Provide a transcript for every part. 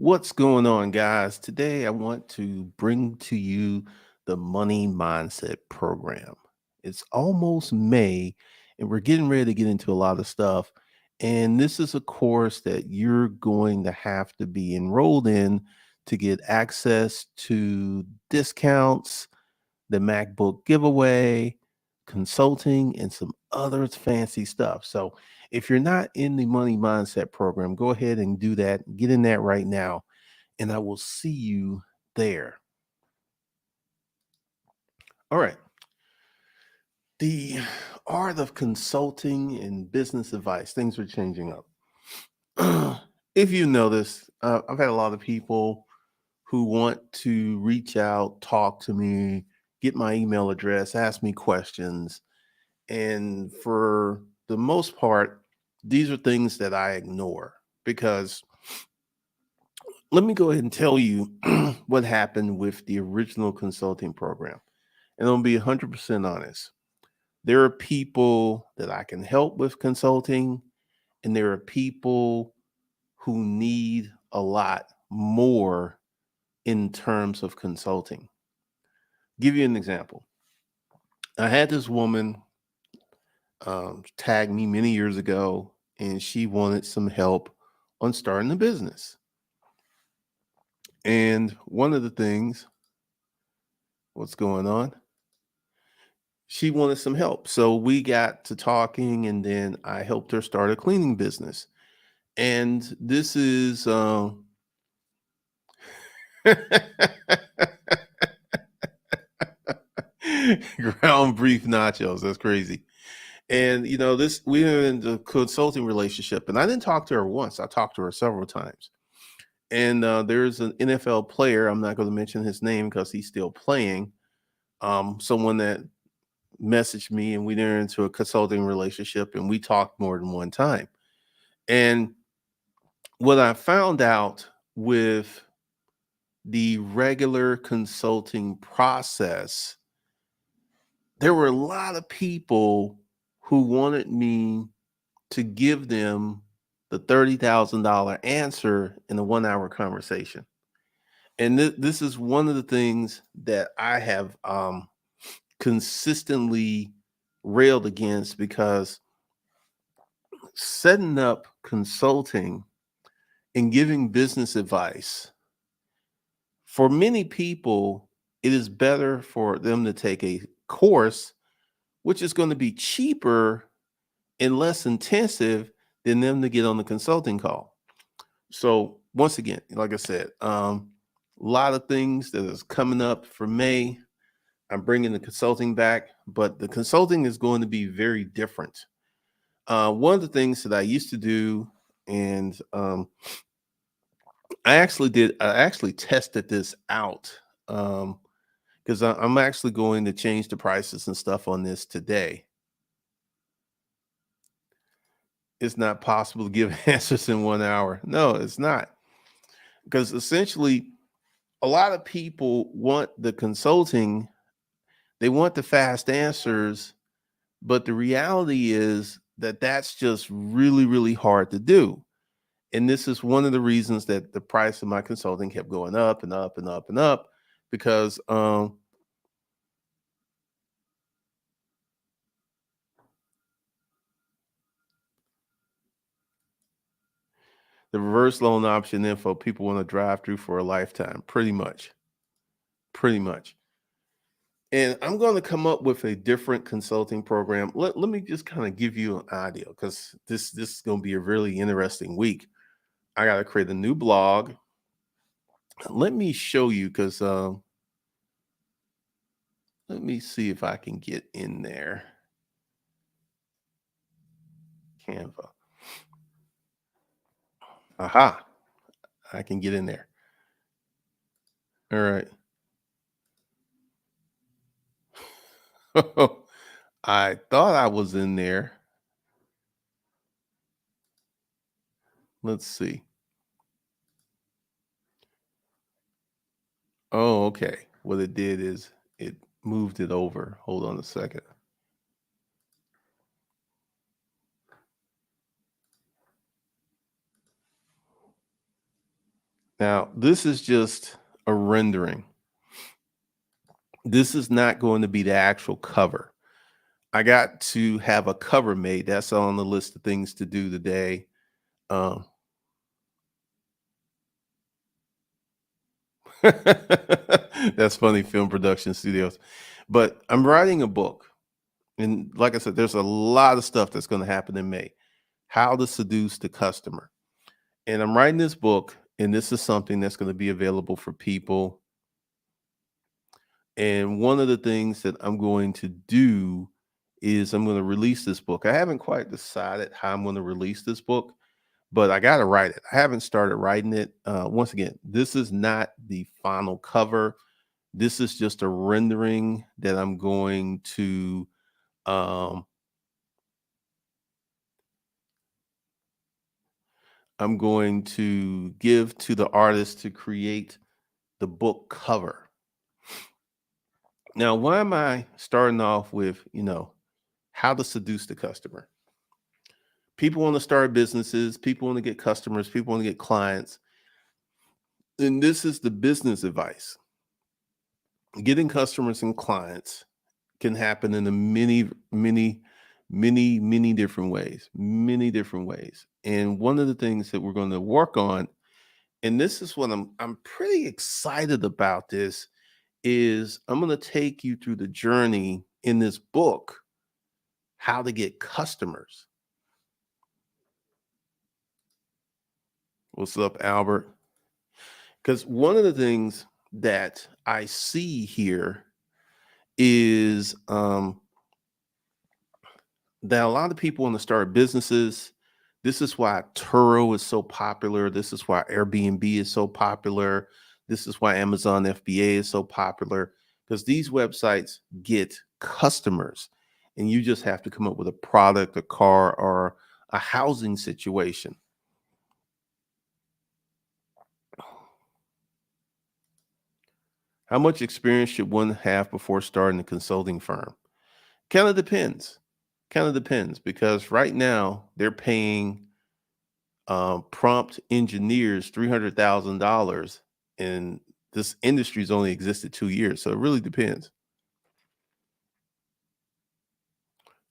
What's going on, guys? Today, I want to bring to you the Money Mindset Program. It's almost May, and we're getting ready to get into a lot of stuff. And this is a course that you're going to have to be enrolled in to get access to discounts, the MacBook giveaway, consulting, and some other fancy stuff. So, if you're not in the Money Mindset Program, go ahead and do that. Get in that right now and I will see you there. All right. The art of consulting and business advice, things are changing up. If you notice, I've had a lot of people who want to reach out, talk to me, get my email address, ask me questions. And for the most part, these are things that I ignore because let me go ahead and tell you what happened with the original consulting program. And I'll be 100% honest. There are people that I can help with consulting, and there are people who need a lot more in terms of consulting. Give you an example. I had this woman tag me many years ago, and she wanted some help on starting a business. And one of the things, what's going on? She wanted some help. So we got to talking, and then I helped her start a cleaning business. And this is ground beef nachos. That's crazy. And this we were in the consulting relationship, and I didn't talk to her once. I talked to her several times. And there's an NFL player. I'm not going to mention his name because he's still playing. Someone that messaged me, and we entered into a consulting relationship, and we talked more than one time. And what I found out with the regular consulting process, there were a lot of people who wanted me to give them the $30,000 answer in a 1 hour conversation. And this is one of the things that I have consistently railed against because setting up consulting and giving business advice, for many people, it is better for them to take a course, which is going to be cheaper and less intensive than them to get on the consulting call. So once again, like I said, a lot of things that is coming up for May. I'm bringing the consulting back, but the consulting is going to be very different. One of the things that I used to do, and I actually tested this out because I'm actually going to change the prices and stuff on this today. It's not possible to give answers in 1 hour. No, it's not. Because essentially, a lot of people want the consulting, they want the fast answers, but the reality is that that's just really, really hard to do. And this is one of the reasons that the price of my consulting kept going up and up and up and up because the reverse loan option info people want to drive through for a lifetime, pretty much. Pretty much. And I'm going to come up with a different consulting program. Let me just kind of give you an idea because this is going to be a really interesting week. I got to create a new blog. Let me show you because let me see if I can get in there. Canva. Aha. I can get in there. All right. I thought I was in there. Let's see. Oh, okay. What it did is it moved it over. Hold on a second. Now, this is just a rendering. This is not going to be the actual cover. I got to have a cover made. That's on the list of things to do today. Um, that's funny, film production studios. But I'm writing a book. And like I said, there's a lot of stuff that's going to happen in May. How to seduce the customer. And I'm writing this book, and this is something that's going to be available for people. And one of the things that I'm going to do is I'm going to release this book. I haven't quite decided how I'm going to release this book, but I got to write it. I haven't started writing it. Once again, this is not the final cover. This is just a rendering that um, I'm going to give to the artist to create the book cover. Now, why am I starting off with, how to seduce the customer? People want to start businesses, people want to get customers, people want to get clients. And this is the business advice. Getting customers and clients can happen in a many different ways, many different ways. And one of the things that we're going to work on, and this is what I'm pretty excited about this, is I'm going to take you through the journey in this book, how to get customers. What's up, Albert? Because one of the things that I see here is that a lot of people want to start businesses. This is why Turo is so popular. This is why Airbnb is so popular. This is why Amazon FBA is so popular, because these websites get customers, and you just have to come up with a product, a car, or a housing situation. How much experience should one have before starting a consulting firm? Kind of depends. Kind of depends, because right now they're paying prompt engineers $300,000, and this industry's only existed 2 years, so it really depends.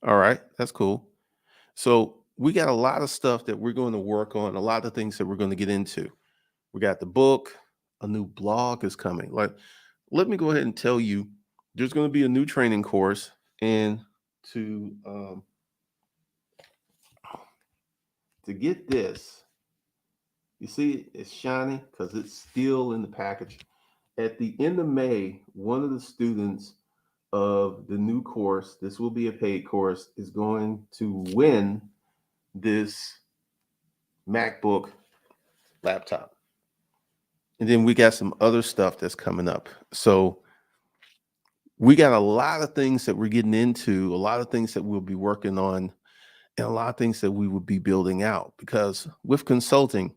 All right, that's cool. So we got a lot of stuff that we're going to work on, a lot of things that we're going to get into. We got the book, a new blog is coming. Like, let me go ahead and tell you, there's going to be a new training course, and to um, to get this, you see it's shiny because it's still in the package. At the end of May, one of the students of the new course, this will be a paid course, is going to win this MacBook laptop. And then we got some other stuff that's coming up. So we got a lot of things that we're getting into, a lot of things that we'll be working on, and a lot of things that we will be building out. Because with consulting,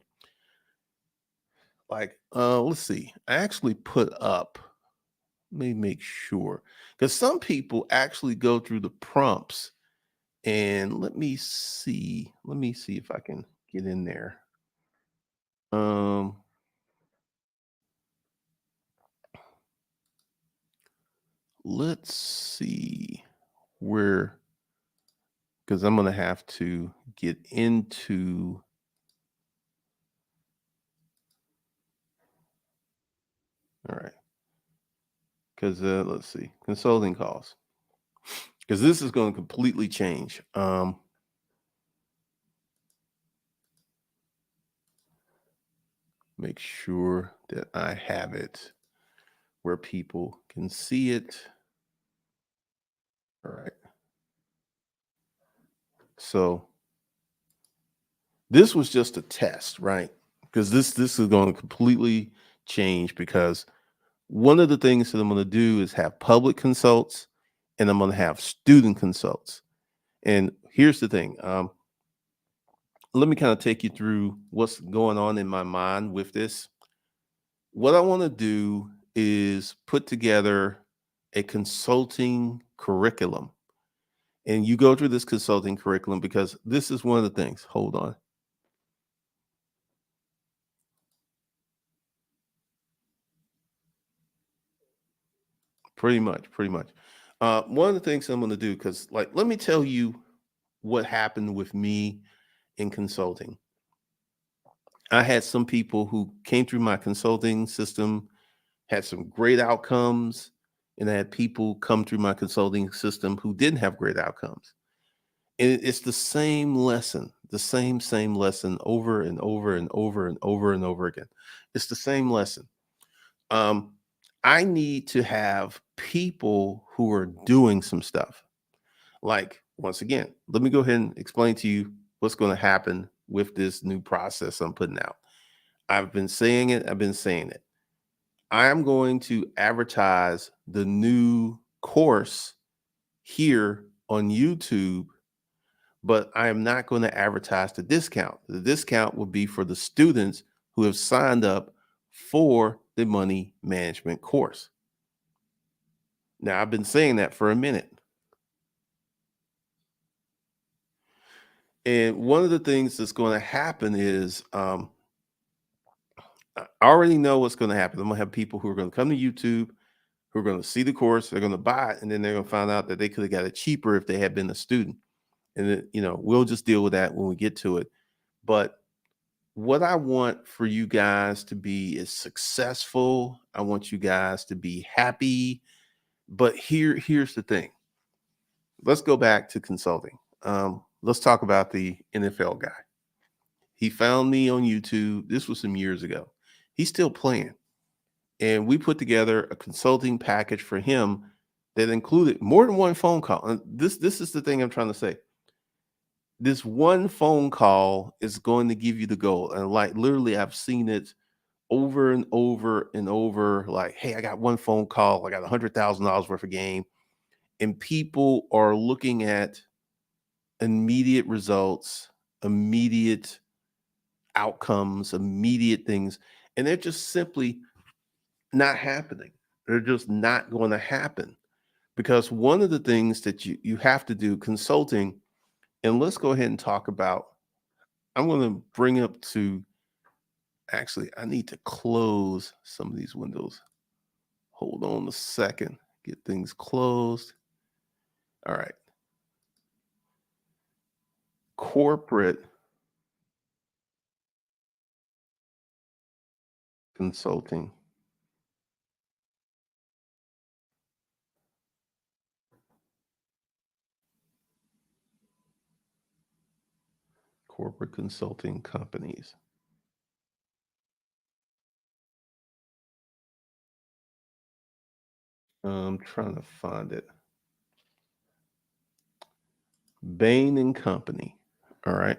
like, let's see, I actually put up, let me make sure, because some people actually go through the prompts. And let me see if I can get in there. Um, let's see where, because I'm gonna have to get into, all right, because let's see, consulting calls, because this is going to completely change. Make sure that I have it where people can see it. All right. So this was just a test, right? Because this is going to completely change, because one of the things that I'm going to do is have public consults, and I'm going to have student consults. And here's the thing. Let me kind of take you through what's going on in my mind with this. What I want to do is put together a consulting curriculum. And you go through this consulting curriculum because this is one of the things. Hold on. Pretty much, pretty much. One of the things I'm going to do, because like, let me tell you what happened with me in consulting. I had some people who came through my consulting system, had some great outcomes, and I had people come through my consulting system who didn't have great outcomes. And it's the same lesson, the same lesson over and over and over and over and over again. It's the same lesson. Um, I need to have people who are doing some stuff. Like, once again, let me go ahead and explain to you what's going to happen with this new process I'm putting out. I've been saying it, I've been saying it. I am going to advertise the new course here on YouTube, but I am not going to advertise the discount. The discount will be for the students who have signed up for the money management course. Now, I've been saying that for a minute. And one of the things that's going to happen is I already know what's going to happen. I'm going to have people who are going to come to YouTube, who are going to see the course, they're going to buy it, and then they're going to find out that they could have got it cheaper if they had been a student. And we'll just deal with that when we get to it. But what I want for you guys to be is successful. I want you guys to be happy. But here's the thing. Let's go back to consulting. Let's talk about the NFL guy. He found me on YouTube. This was some years ago. He's still playing. And we put together a consulting package for him that included more than one phone call. And this is the thing I'm trying to say. This one phone call is going to give you the goal. And like literally, I've seen it over and over and over. Like, hey, I got one phone call. I got $100,000 worth of game, and people are looking at immediate results, immediate outcomes, immediate things, and they're just simply not happening. They're just not going to happen because one of the things that you have to do consulting, and let's go ahead and talk about. I'm going to bring up to actually. I need to close some of these windows. Hold on a second. Get things closed. All right. Corporate consulting. Corporate consulting companies. I'm trying to find it. Bain and Company. All right.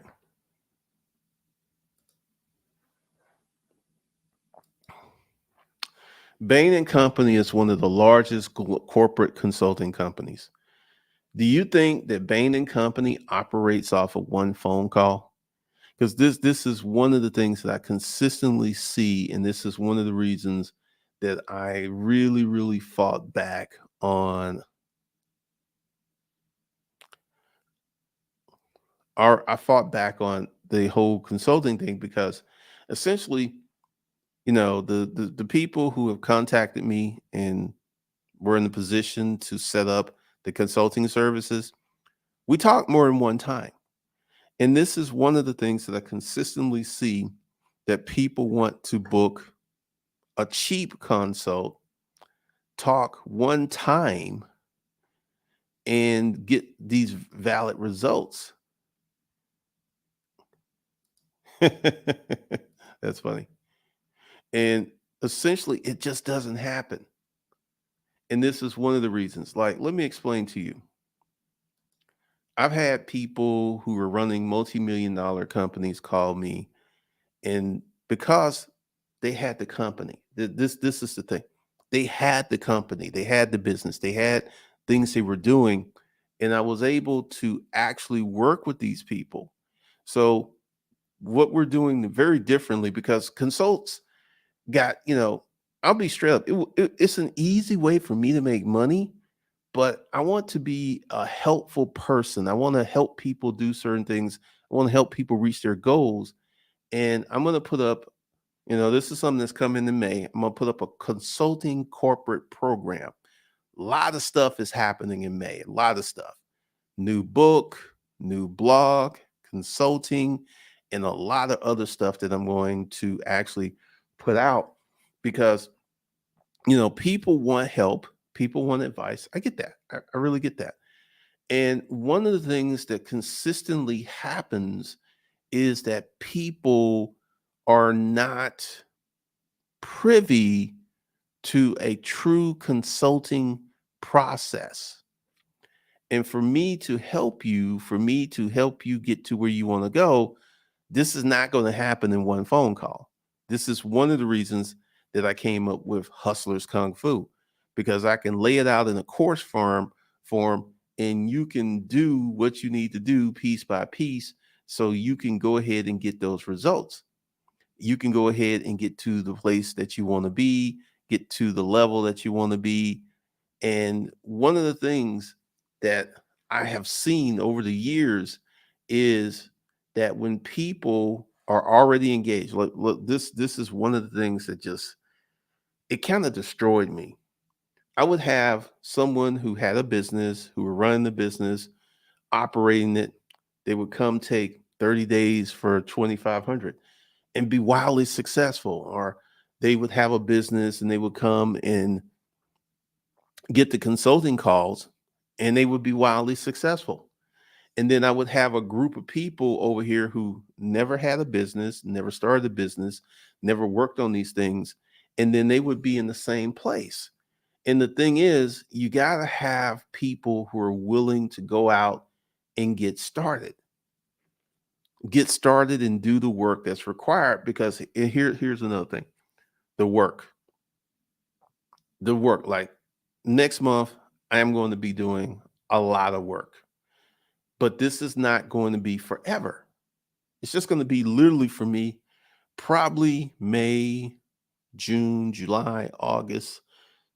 Bain and Company is one of the largest corporate consulting companies. Do you think that Bain and Company operates off of one phone call? Because this is one of the things that I consistently see, and this is one of the reasons that I really fought back on I fought back on the whole consulting thing because essentially, the people who have contacted me and were in the position to set up the consulting services, we talked more than one time. And this is one of the things that I consistently see that people want to book a cheap consult, talk one time, and get these valid results. That's funny. And essentially, it just doesn't happen. And this is one of the reasons. Like, let me explain to you. I've had people who are running multi-million dollar companies call me, and because they had the company, this is the thing. They had the company, they had the business, they had things they were doing, and I was able to actually work with these people. So what we're doing very differently because consults got, I'll be straight up. It's an easy way for me to make money, but I want to be a helpful person. I want to help people do certain things. I want to help people reach their goals. And I'm going to put up, this is something that's coming in May. I'm going to put up a consulting corporate program. A lot of stuff is happening in May. A lot of stuff. New book, new blog, consulting, and a lot of other stuff that I'm going to actually put out because people want help, people want advice. I get that. I really get that. And one of the things that consistently happens is that people are not privy to a true consulting process. And for me to help you get to where you want to go, this is not going to happen in one phone call. This is one of the reasons that I came up with Hustlers Kung Fu, because I can lay it out in a course form and you can do what you need to do piece by piece so you can go ahead and get those results. You can go ahead and get to the place that you want to be, get to the level that you want to be. And one of the things that I have seen over the years is that when people are already engaged, look, this is one of the things that just it kind of destroyed me. I would have someone who had a business, who were running the business, operating it. They would come take 30 days for 2,500 and be wildly successful, or they would have a business and they would come and get the consulting calls and they would be wildly successful. And then I would have a group of people over here who never had a business, never started a business, never worked on these things. And then they would be in the same place. And the thing is, you got to have people who are willing to go out and get started and do the work that's required. Because here's another thing, the work, like next month, I am going to be doing a lot of work, but this is not going to be forever. It's just going to be literally for me, probably May, June, July, August,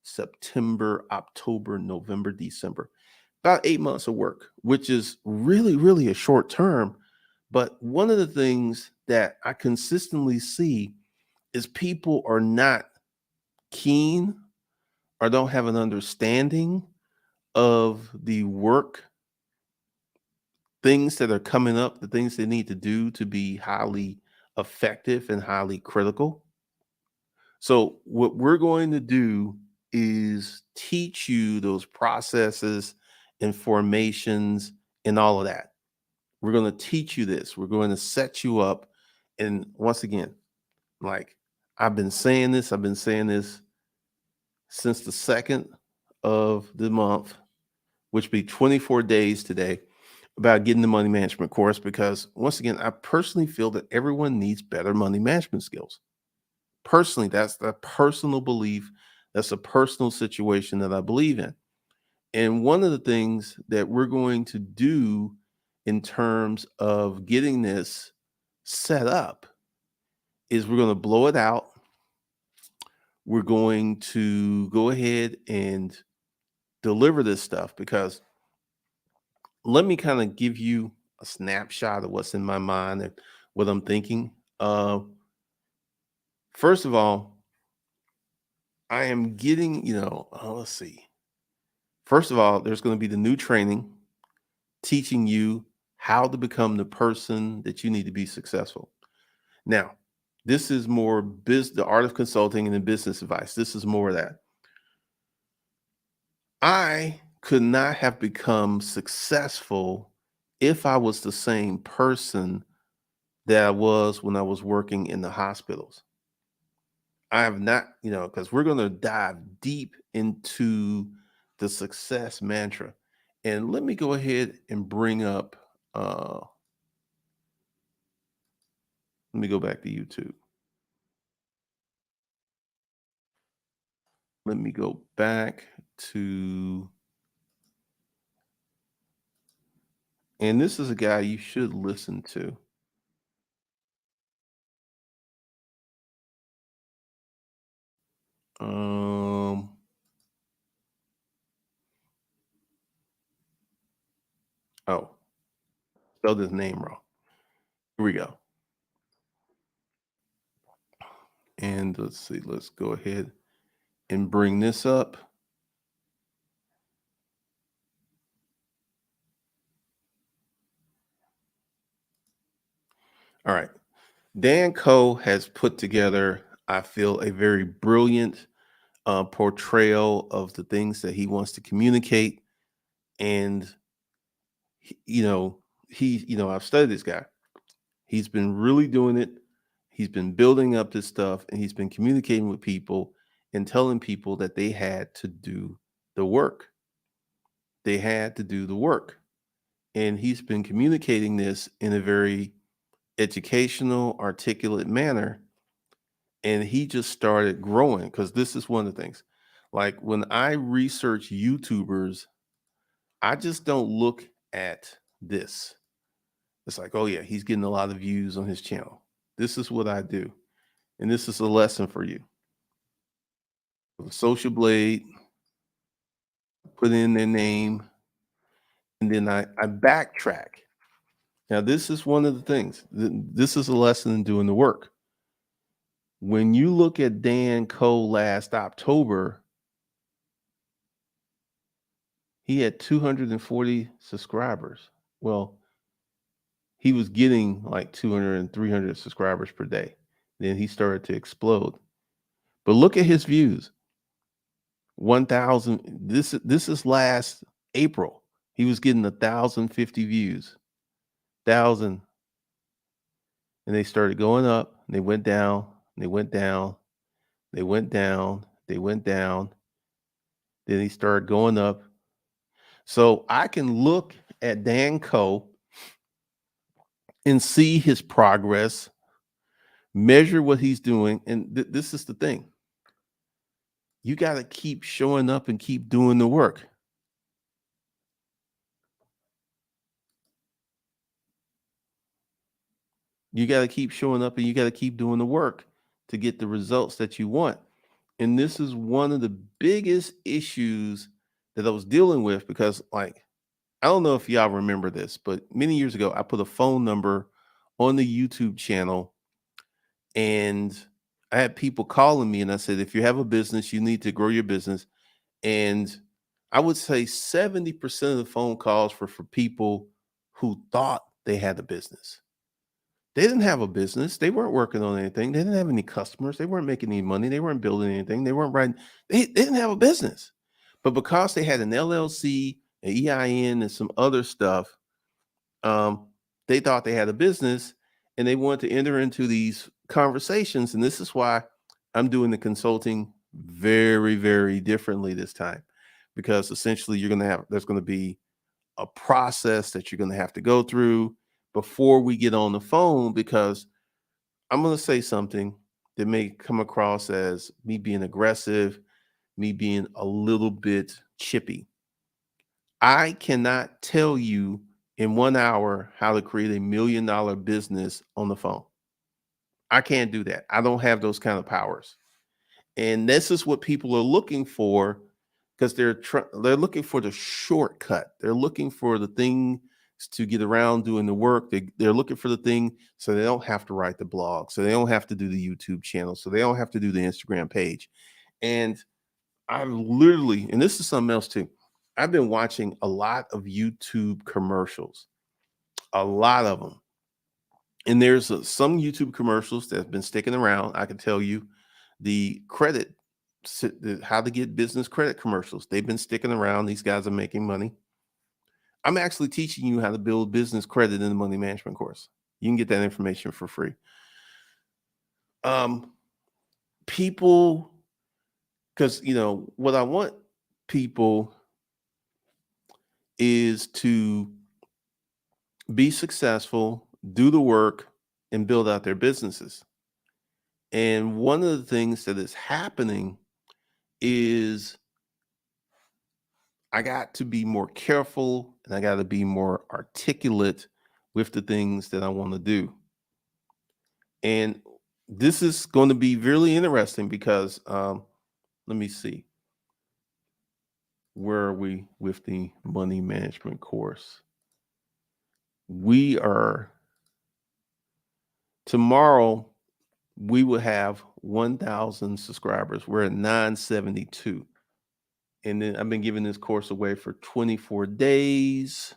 September, October, November, December. About 8 months of work, which is really, really a short term. But one of the things that I consistently see is people are not keen or don't have an understanding of the work things that are coming up, the things they need to do to be highly effective and highly critical. So, what we're going to do is teach you those processes and formations and all of that. We're going to teach you this. We're going to set you up. And once again, like I've been saying this since the second of the month, which be 24 days today, about getting the money management course. Because once again, I personally feel that everyone needs better money management skills. Personally, that's the personal belief. That's a personal situation that I believe in. And one of the things that we're going to do in terms of getting this set up is we're going to blow it out. We're going to go ahead and deliver this stuff because let me kind of give you a snapshot of what's in my mind and what I'm thinking. First of all, I am getting, let's see. First of all, there's going to be the new training teaching you how to become the person that you need to be successful. Now, this is more the art of consulting and the business advice. This is more of that. I could not have become successful if I was the same person that I was when I was working in the hospitals. I have not, because we're going to dive deep into the success mantra. And let me go ahead and bring up, let me go back to YouTube. Let me go back to, and this is a guy you should listen to. Um, oh, spelled his name wrong. Here we go. And let's see, let's go ahead and bring this up. Dan Coe has put together, I feel, a very brilliant portrayal of the things that he wants to communicate. And, you know, I've studied this guy. He's been really doing it. He's been building up this stuff and he's been communicating with people and telling people that they had to do the work. They had to do the work. And he's been communicating this in a very educational, articulate manner. And he just started growing because this is one of the things. Like when I research YouTubers, I just don't look at this. It's like, oh, yeah, he's getting a lot of views on his channel. This is what I do. And this is a lesson for you. Social Blade, put in their name, and then I backtrack. Now, this is one of the things. This is a lesson in doing the work. When you look at Dan Cole last October, he had 240 subscribers. Well, he was getting like 200 and 300 subscribers per day. Then he started to explode. But look at his views. 1,000. This is last April. He was getting 1,050 views. 1,000. And they started going up. And they went down. And they went down. They went down. They went down. Then he started going up. So I can look at Dan Coe and see his progress, measure what he's doing. And this is the thing. You got to keep showing up and keep doing the work. You got to keep showing up and you got to keep doing the work to get the results that you want. And this is one of the biggest issues that I was dealing with because, like, I don't know if y'all remember this, but many years ago, I put a phone number on the YouTube channel and I had people calling me and I said, if you have a business, you need to grow your business. And I would say 70% of the phone calls were for people who thought they had a business. They didn't have a business. They weren't working on anything. They didn't have any customers. They weren't making any money. They weren't building anything. They weren't writing. They didn't have a business. But because they had an LLC, an EIN, and some other stuff, um, they thought they had a business and they wanted to enter into these conversations. And this is why I'm doing the consulting very, very differently this time, because essentially there's going to be a process that you're going to have to go through before we get on the phone, because I'm going to say something that may come across as me being aggressive, me being a little bit chippy. I cannot tell you in 1 hour how to create $1 million business on the phone. I can't do that. I don't have those kind of powers. And this is what people are looking for because they're looking for the shortcut. They're looking for the thing to get around doing the work. They're looking for the thing so they don't have to write the blog, so they don't have to do the YouTube channel, so they don't have to do the Instagram page. And I've literally, and this is something else too, I've been watching a lot of YouTube commercials, a lot of them. And there's some YouTube commercials that have been sticking around. I can tell you the how to get business credit commercials. They've been sticking around. These guys are making money. I'm actually teaching you how to build business credit in the money management course. You can get that information for free. Um, People, because what I want people is to be successful, do the work, and build out their businesses. And one of the things that is happening is I got to be more careful and I got to be more articulate with the things that I want to do. And this is going to be really interesting because let me see. Where are we with the money management course? We are tomorrow, we will have 1,000 subscribers. We're at 972. And then I've been giving this course away for 24 days.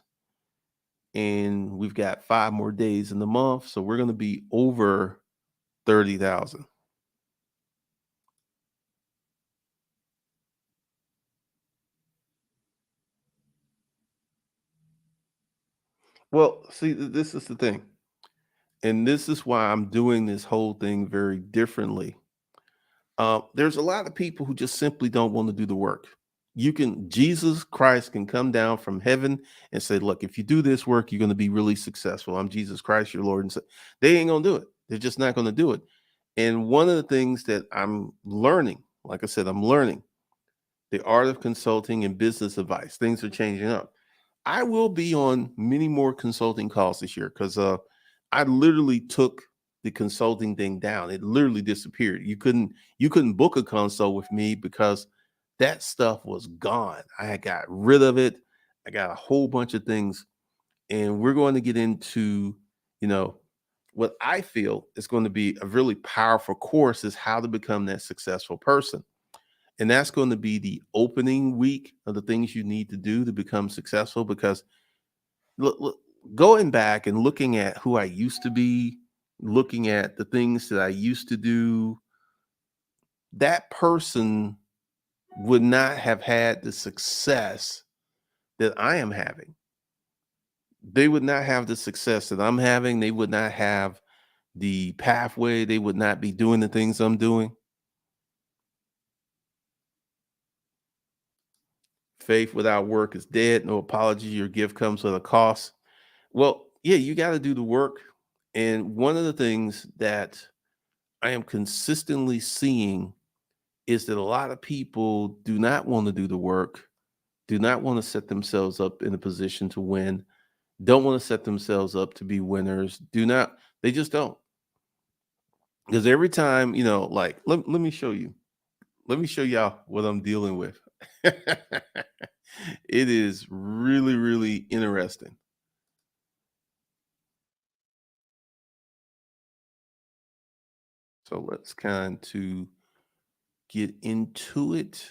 And we've got 5 more days in the month. So we're going to be over 30,000. Well, see, this is the thing. And this is why I'm doing this whole thing very differently. There's a lot of people who just simply don't want to do the work. Jesus Christ can come down from heaven and say, look, if you do this work, you're going to be really successful. I'm Jesus Christ, your Lord. And so they ain't going to do it. They're just not going to do it. And one of the things that I'm learning, like I said, I'm learning the art of consulting and business advice. Things are changing up. I will be on many more consulting calls this year because I literally took the consulting thing down. It literally disappeared. You couldn't book a consult with me because that stuff was gone. I had got rid of it. I got a whole bunch of things, and we're going to get into, you know, what I feel is going to be a really powerful course is how to become that successful person. And that's going to be the opening week of the things you need to do to become successful. Because look, going back and looking at who I used to be, looking at the things that I used to do, that person would not have had the success that I am having. They would not have the success that I'm having. They would not have the pathway. They would not be doing the things I'm doing. Faith without work is dead. No apology. Your gift comes with a cost. Well, yeah, you got to do the work. And one of the things that I am consistently seeing is that a lot of people do not want to do the work, do not want to set themselves up in a position to win, don't want to set themselves up to be winners, do not, they just don't. Because every time, like, let me show you, let me show y'all what I'm dealing with. It is really, really interesting. So let's kind to get into it.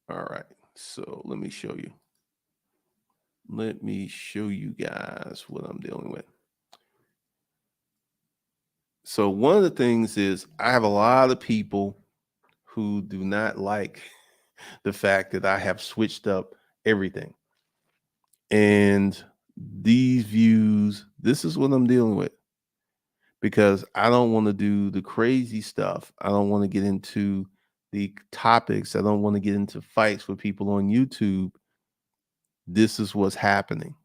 All right. So let me show you. Let me show you guys what I'm dealing with. So one of the things is I have a lot of people who do not like the fact that I have switched up everything. And these views, this is what I'm dealing with because I don't want to do the crazy stuff. I don't want to get into the topics. I don't want to get into fights with people on YouTube. This is what's happening,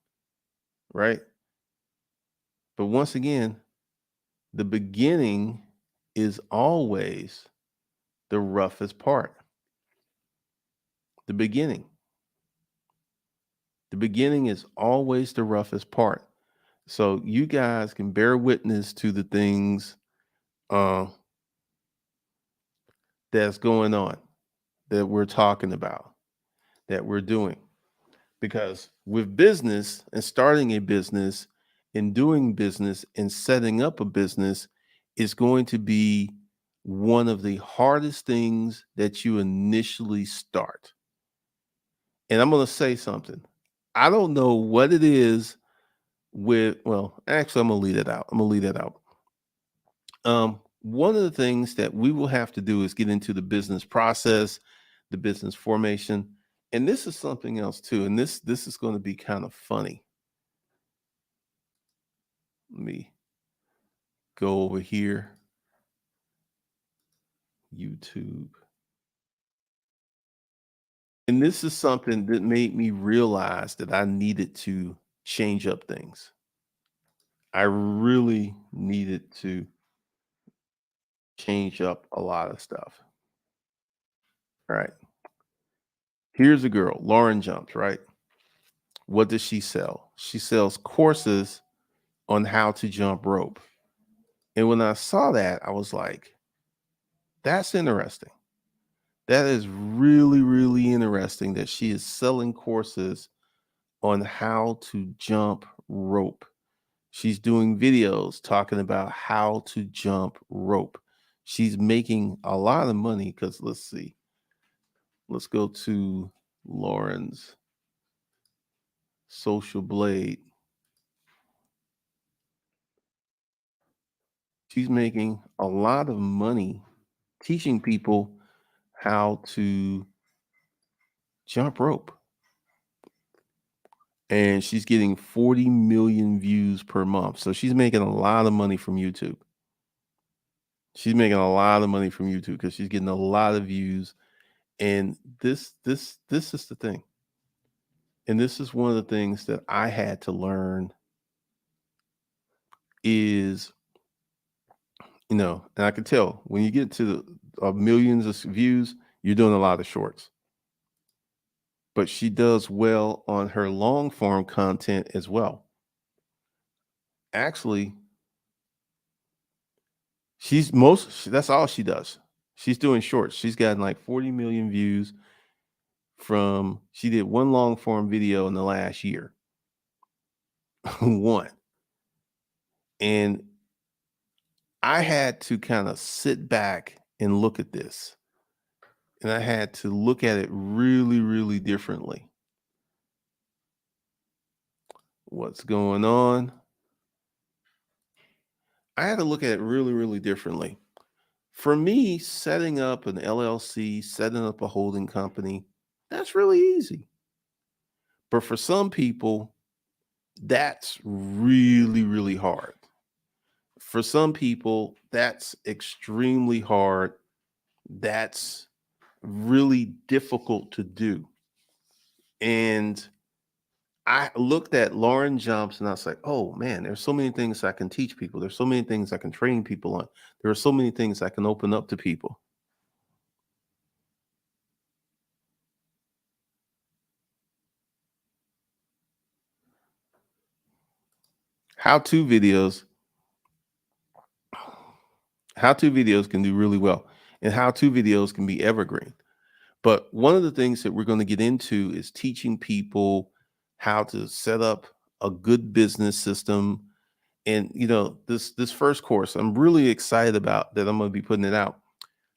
right? But once again, the beginning is always the roughest part. The beginning. The beginning is always the roughest part. So you guys can bear witness to the things uh, that's going on, that we're talking about, that we're doing. Because with business and starting a business and doing business and setting up a business is going to be one of the hardest things that you initially start. And I'm going to say something. I don't know what it is with, well, actually, I'm going to leave it out. I'm going to leave that out. One of the things that we will have to do is get into the business process, the business formation, and this is something else too. And this is going to be kind of funny. Let me go over here, YouTube, and this is something that made me realize that I needed to change up things. I really needed to change up a lot of stuff. All right. Here's a girl, Lauren Jumps, right? What does she sell? She sells courses on how to jump rope. And when I saw that, I was like, that's interesting. That is really, really interesting that she is selling courses on how to jump rope. She's doing videos talking about how to jump rope. She's making a lot of money because let's see. Let's go to Lauren's. Social Blade. She's making a lot of money teaching people how to jump rope. And she's getting 40 million views per month. So she's making a lot of money from YouTube. She's making a lot of money from YouTube because she's getting a lot of views. And this is the thing. And this is one of the things that I had to learn is, and I can tell when you get to the millions of views, you're doing a lot of shorts. But she does well on her long form content as well. Actually, that's all she does. She's doing shorts. She's gotten like 40 million views she did one long form video in the last year. One. And I had to kind of sit back and look at this. And I had to look at it really, really differently. What's going on? I had to look at it really, really differently. For me, setting up an LLC, setting up a holding company, that's really easy. But for some people, that's really, really hard. For some people, that's extremely hard. That's really difficult to do. And I looked at Lauren Jumps and I was like, oh man, there's so many things I can teach people. There's so many things I can train people on. There are so many things I can open up to people. How-to videos, how-to videos can do really well. And how-to videos can be evergreen. But one of the things that we're going to get into is teaching people how to set up a good business system. And this first course, I'm really excited about that. I'm going to be putting it out.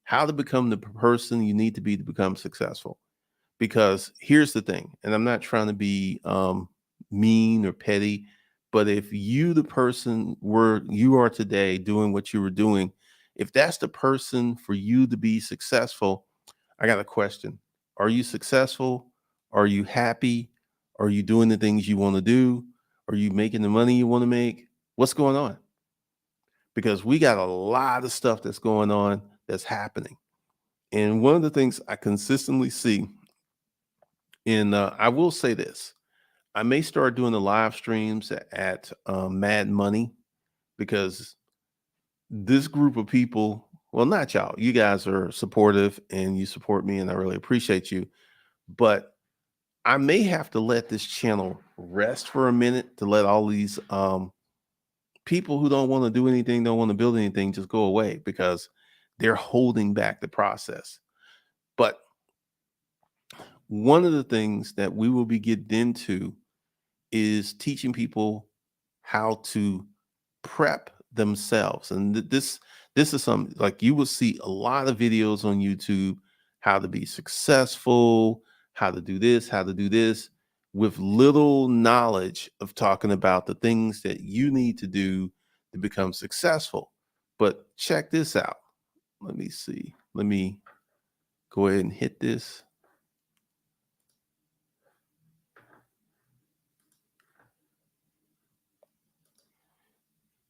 How to become the person you need to be to become successful. Because here's the thing, and I'm not trying to be mean or petty, but if you, the person where you are today, doing what you were doing, if that's the person for you to be successful, I got a question. Are you successful? Are you happy? Are you doing the things you want to do? Are you making the money you want to make? What's going on? Because we got a lot of stuff that's going on that's happening. And one of the things I consistently see, and I will say this, I may start doing the live streams at Mad Money because this group of people, well, not y'all, you guys are supportive and you support me, and I really appreciate you. But I may have to let this channel rest for a minute to let all these people who don't want to do anything, don't want to build anything, just go away because they're holding back the process. But one of the things that we will be getting into is teaching people how to prep themselves. And this is something like you will see a lot of videos on YouTube, how to be successful, how to do this, how to do this, with little knowledge of talking about the things that you need to do to become successful. But check this out. Let me see. Let me go ahead and hit this.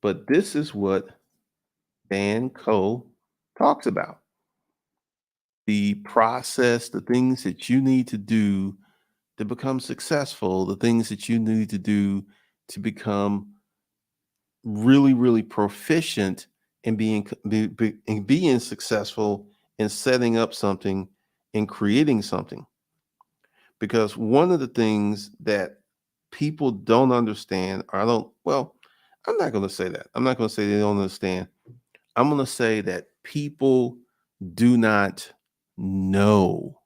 But this is what Dan Co talks about. The process, the things that you need to do to become successful, the things that you need to do to become really, really proficient in in being successful in setting up something and creating something. Because one of the things that people don't understand, or I'm not going to say that. I'm not going to say they don't understand. I'm going to say that people do not know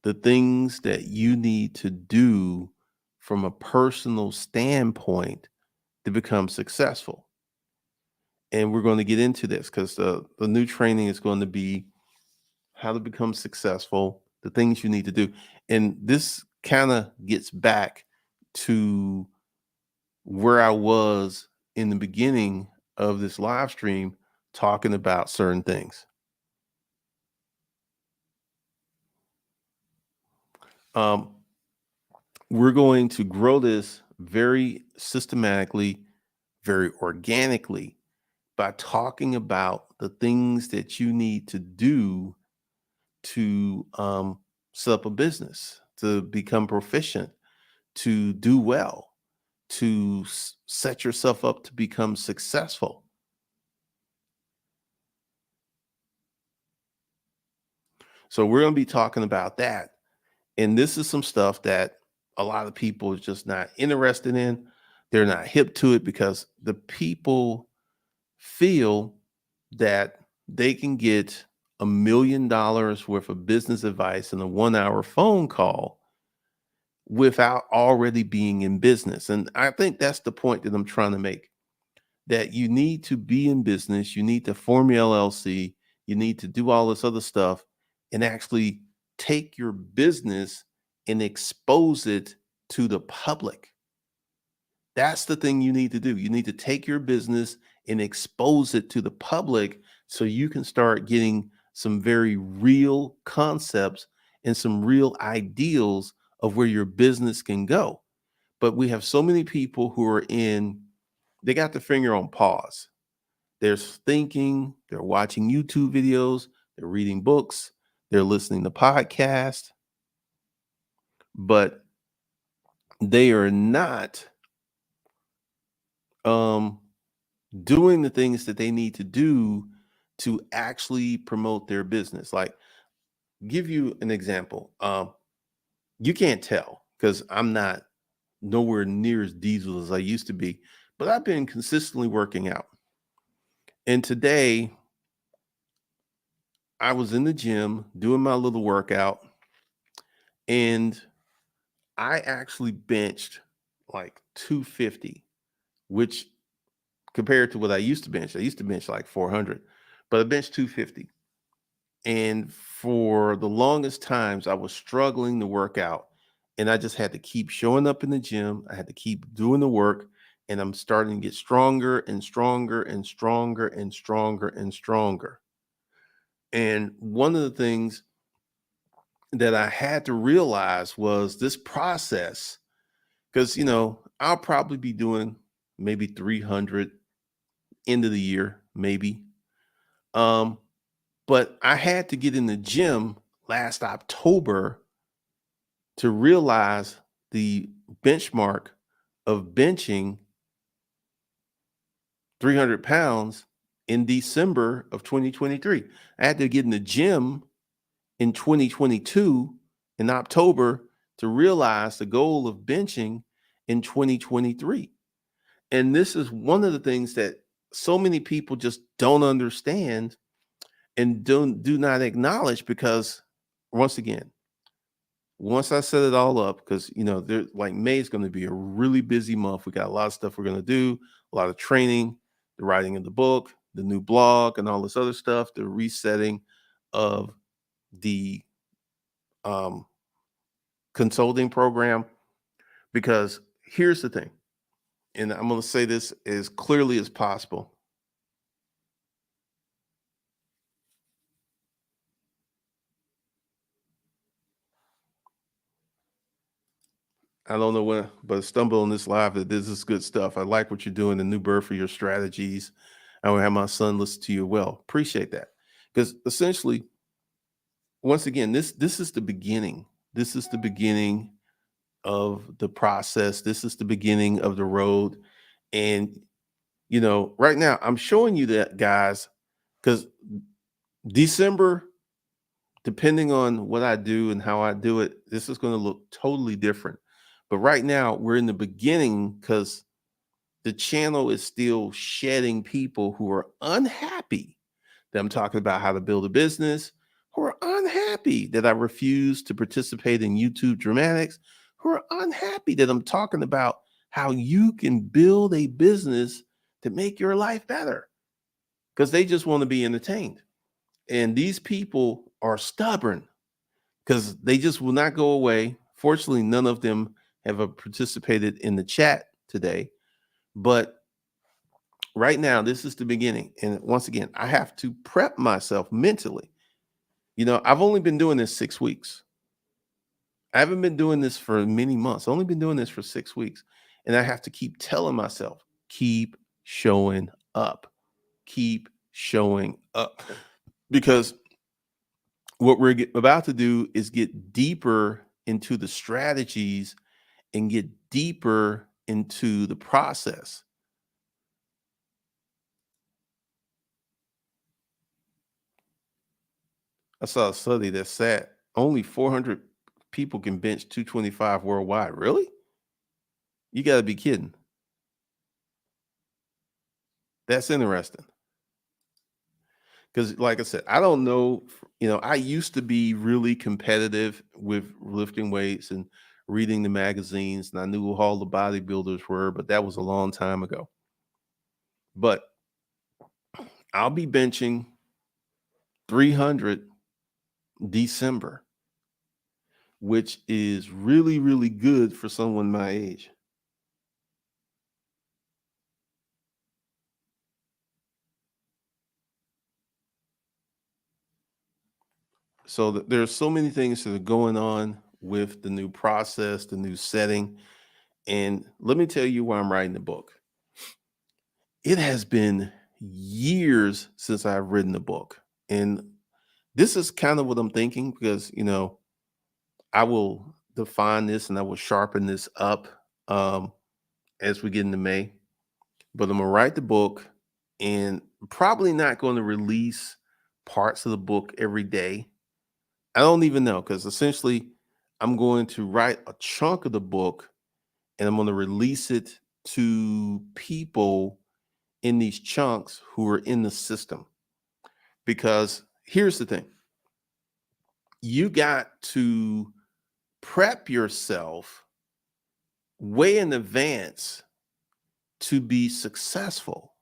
the things that you need to do from a personal standpoint to become successful. And we're going to get into this because the new training is going to be how to become successful, the things you need to do. And this kind of gets back to where I was in the beginning of this live stream talking about certain things. Um, we're going to grow this very systematically, very organically by talking about the things that you need to do to set up a business, to become proficient, to do well, to set yourself up to become successful. So we're going to be talking about that. And this is some stuff that a lot of people is just not interested in. They're not hip to it because the people feel that they can get $1 million worth of business advice in a 1 hour phone call without already being in business. And I think that's the point that I'm trying to make, that you need to be in business, you need to form your LLC, you need to do all this other stuff and actually take your business and expose it to the public. That's the thing you need to do. You need to take your business and expose it to the public so you can start getting some very real concepts and some real ideals of where your business can go. But we have so many people who are they got the finger on pause. They're thinking, they're watching YouTube videos, they're reading books, they're listening to podcasts, but they are not um, doing the things that they need to do to actually promote their business. Like, give you an example. You can't tell because I'm not nowhere near as diesel as I used to be, but I've been consistently working out. And today I was in the gym doing my little workout and I actually benched like 250, which compared to what I used to bench like 400, but I benched 250. And for the longest times, I was struggling to work out. And I just had to keep showing up in the gym. I had to keep doing the work. And I'm starting to get stronger and stronger and stronger and stronger and stronger. And one of the things that I had to realize was this process, because, I'll probably be doing maybe 300 end of the year, maybe. Um, but I had to get in the gym last October to realize the benchmark of benching 300 pounds in December of 2023. I had to get in the gym in 2022 in October to realize the goal of benching in 2023. And this is one of the things that so many people just don't understand and do not acknowledge because once again, once I set it all up, because there like May is going to be a really busy month. We got a lot of stuff we're going to do, a lot of training, the writing of the book, the new blog, and all this other stuff, the resetting of the um, consulting program. Because here's the thing, and I'm going to say this as clearly as possible. I don't know when, but I stumbled on this live that this is good stuff. I like what you're doing, the new bird for your strategies. I will have my son listen to you well. Appreciate that. Because essentially, once again, this is the beginning. This is the beginning of the process. This is the beginning of the road. And right now I'm showing you that, guys, because December, depending on what I do and how I do it, this is going to look totally different. But right now we're in the beginning because the channel is still shedding people who are unhappy that I'm talking about how to build a business, who are unhappy that I refuse to participate in YouTube dramatics, who are unhappy that I'm talking about how you can build a business to make your life better because they just want to be entertained. And these people are stubborn because they just will not go away. Fortunately, none of them have participated in the chat today. But right now, this is the beginning. And once again, I have to prep myself mentally. I've only been doing this 6 weeks. I haven't been doing this for many months. I've only been doing this for 6 weeks. And I have to keep telling myself, keep showing up, keep showing up. Because what we're about to do is get deeper into the strategies and get deeper into the process. I saw a study that said only 400 people can bench 225 worldwide. Really? You got to be kidding. That's interesting. Because, like I said, I don't know. I used to be really competitive with lifting weights and reading the magazines, and I knew who all the bodybuilders were, but that was a long time ago. But I'll be benching 300 December, which is really, really good for someone my age. So there's so many things that are going on with the new process, the new setting. And let me tell you why I'm writing the book. It has been years since I've written a book. And this is kind of what I'm thinking because, I will define this and I will sharpen this up as we get into May. But I'm going to write the book and probably not going to release parts of the book every day. I don't even know because essentially I'm going to write a chunk of the book and I'm going to release it to people in these chunks who are in the system. Because here's the thing, you got to prep yourself way in advance to be successful.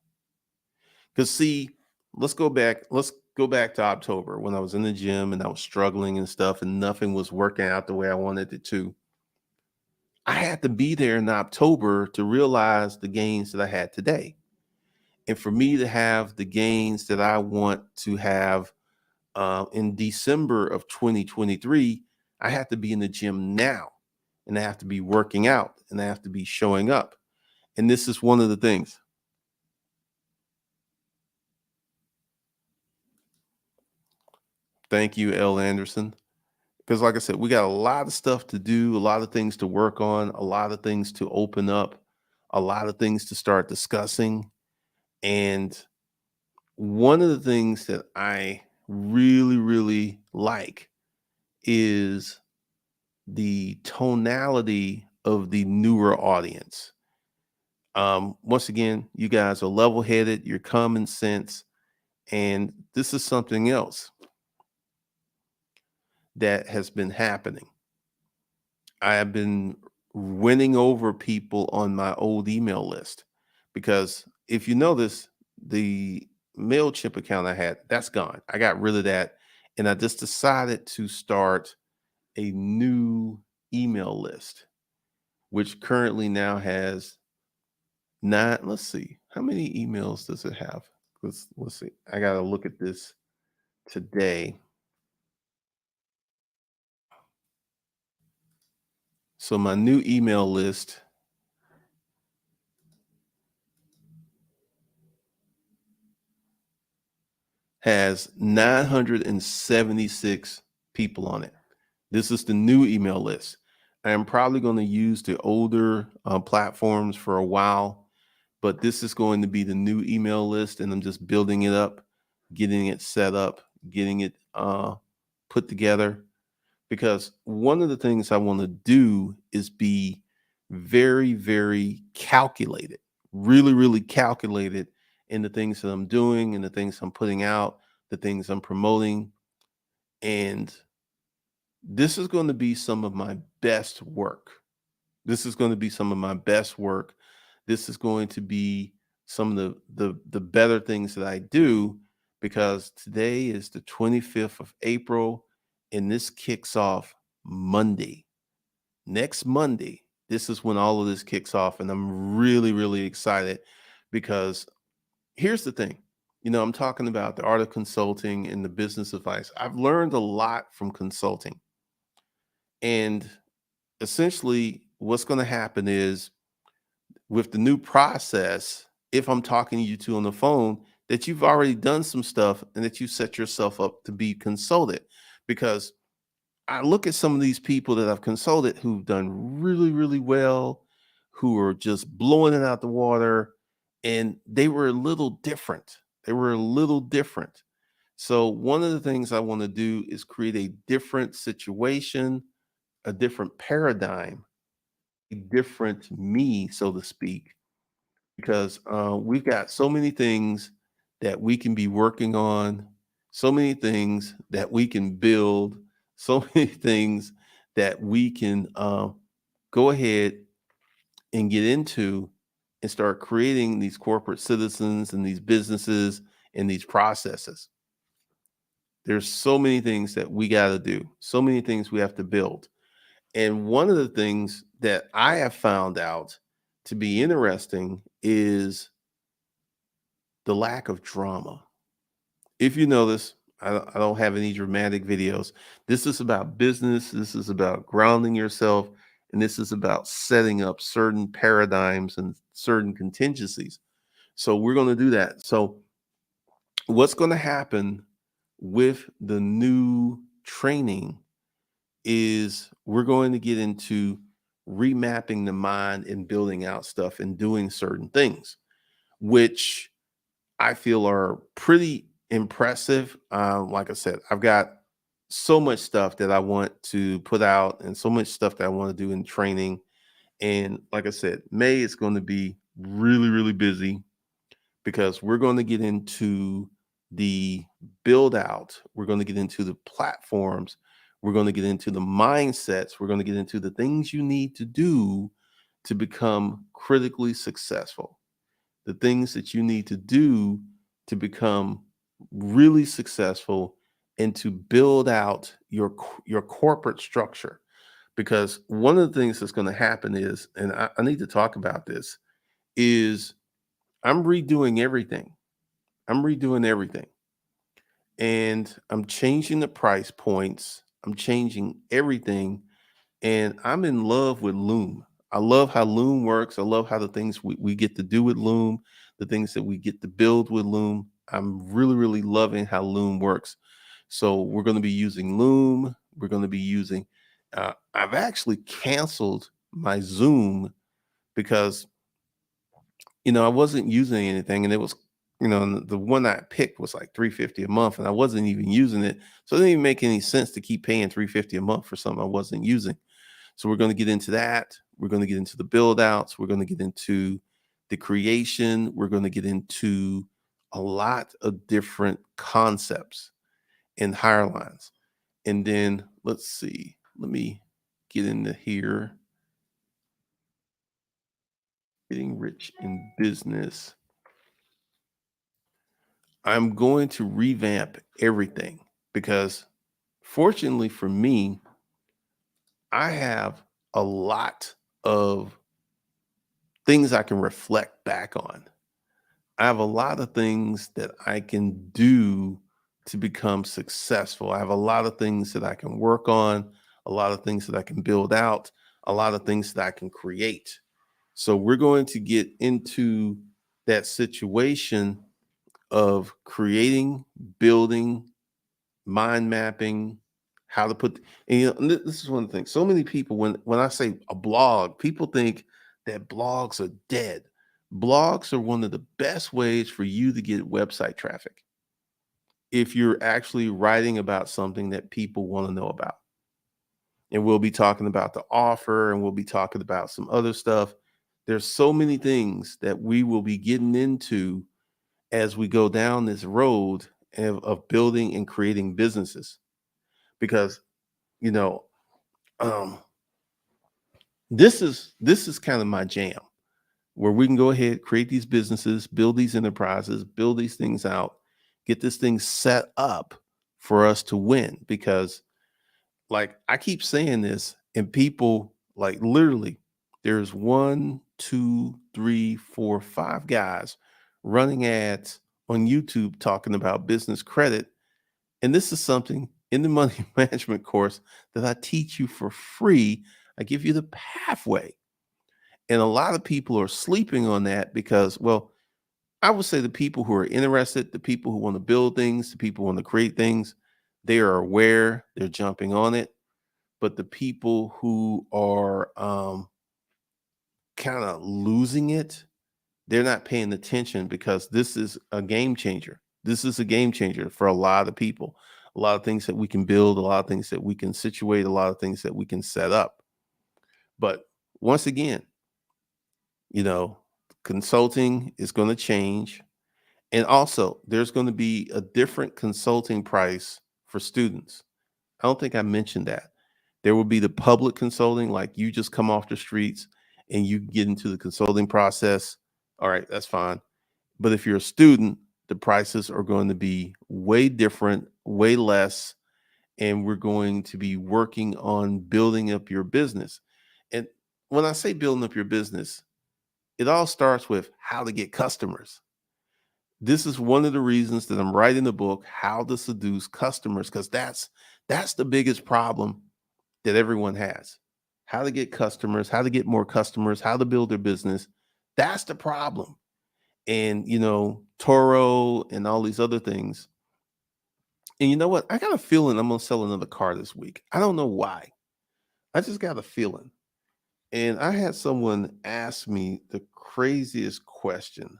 Because see, let's go back to October when I was in the gym and I was struggling and stuff and nothing was working out the way I wanted it to. I had to be there in October to realize the gains that I had today. And for me to have the gains that I want to have in December of 2023, I have to be in the gym now and I have to be working out and I have to be showing up. And this is one of the things. Thank you, L. Anderson. Because, like I said, we got a lot of stuff to do, a lot of things to work on, a lot of things to open up, a lot of things to start discussing. And one of the things that I really, really like is the tonality of the newer audience. Once again, you guys are level headed, you're common sense, and this is something else that has been happening. I have been winning over people on my old email list because if you notice, the MailChimp account I had, that's gone. I got rid of that and I just decided to start a new email list, which currently now has nine. Let's see, how many emails does it have? Let's see. I got to look at this today. So my new email list has 976 people on it. This is the new email list. I am probably going to use the older platforms for a while, but this is going to be the new email list, and I'm just building it up, getting it set up, getting it put together. Because one of the things I want to do is be very, very calculated, really, really calculated in the things that I'm doing and the things I'm putting out, the things I'm promoting. And this is going to be some of my best work. This is going to be some of my best work. This is going to be some of the better things that I do because today is the 25th of April and this kicks off Monday. Next Monday, this is when all of this kicks off. And I'm really, really excited because here's the thing. I'm talking about the art of consulting and the business advice. I've learned a lot from consulting. And essentially, what's going to happen is with the new process, if I'm talking to you two on the phone, that you've already done some stuff and that you set yourself up to be consulted. Because I look at some of these people that I've consulted who've done really, really well, who are just blowing it out the water, and they were a little different. They were a little different. So, one of the things I want to do is create a different situation, a different paradigm, a different me, so to speak, because we've got so many things that we can be working on, so many things that we can build, so many things that we can go ahead and get into and start creating these corporate citizens and these businesses and these processes. There's so many things that we got to do, so many things we have to build. And one of the things that I have found out to be interesting is the lack of drama. If you notice, I don't have any dramatic videos. This is about business. This is about grounding yourself. And this is about setting up certain paradigms and certain contingencies. So we're going to do that. So, what's going to happen with the new training is we're going to get into remapping the mind and building out stuff and doing certain things, which I feel are pretty impressive. Like I said, I've got so much stuff that I want to put out and so much stuff that I want to do in training. And like I said, May is going to be really, really busy because we're going to get into the build out, we're going to get into the platforms, we're going to get into the mindsets, we're going to get into the things you need to do to become critically successful, the things that you need to do to become really successful and to build out your corporate structure. Because one of the things that's going to happen is, and I need to talk about this, is I'm redoing everything. I'm redoing everything. And I'm changing the price points. I'm changing everything. And I'm in love with Loom. I love how Loom works. I love how the things we get to do with Loom, the things that we get to build with Loom. I'm really, really loving how Loom works. So we're going to be using Loom. We're going to be using, I've actually canceled my Zoom because I wasn't using anything, and it was, and the one I picked was like 350 a month, and I wasn't even using it. So it didn't even make any sense to keep paying 350 a month for something I wasn't using. So we're going to get into that. We're going to get into the build outs. We're going to get into the creation. We're going to get into a lot of different concepts and higher lines. And then let's see, let me get into here. Getting rich in business. I'm going to revamp everything because fortunately for me, I have a lot of things I can reflect back on. I have a lot of things that I can do to become successful. I have a lot of things that I can work on, a lot of things that I can build out, a lot of things that I can create. So we're going to get into that situation of creating, building, mind mapping, how to put, and and this is one of the things. So many people, when I say a blog, people think that blogs are dead. Blogs are one of the best ways for you to get website traffic if you're actually writing about something that people want to know about. And we'll be talking about the offer and we'll be talking about some other stuff. There's so many things that we will be getting into as we go down this road of building and creating businesses. Because you know, um, this is kind of my jam, where we can go ahead, create these businesses, build these enterprises, build these things out, get this thing set up for us to win. Because, like, I keep saying this, and people, like, literally, There's one, two, three, four, five guys running ads on YouTube talking about business credit. And this is something in the money management course that I teach you for free. I give you the pathway. And a lot of people are sleeping on that because, well, I would say the people who are interested, the people who want to build things, the people who want to create things, they are aware, they're jumping on it. But the people who are kind of losing it, they're not paying attention because this is a game changer. This is a game changer for a lot of people. A lot of things that we can build, a lot of things that we can situate, a lot of things that we can set up. But once again, you know, consulting is going to change. And also, there's going to be a different consulting price for students. I don't think I mentioned that. There will be the public consulting, like you just come off the streets and you get into the consulting process. All right, that's fine. But if you're a student, the prices are going to be way different, way less, and we're going to be working on building up your business. And when I say building up your business, it all starts with how to get customers. This is one of the reasons that I'm writing the book, How to Seduce Customers, because that's the biggest problem that everyone has. How to get customers, how to get more customers, how to build their business. That's the problem. And Toro and all these other things. And you know what? I got a feeling I'm gonna sell another car this week. I don't know why. I just got a feeling. And I had someone ask me the craziest question.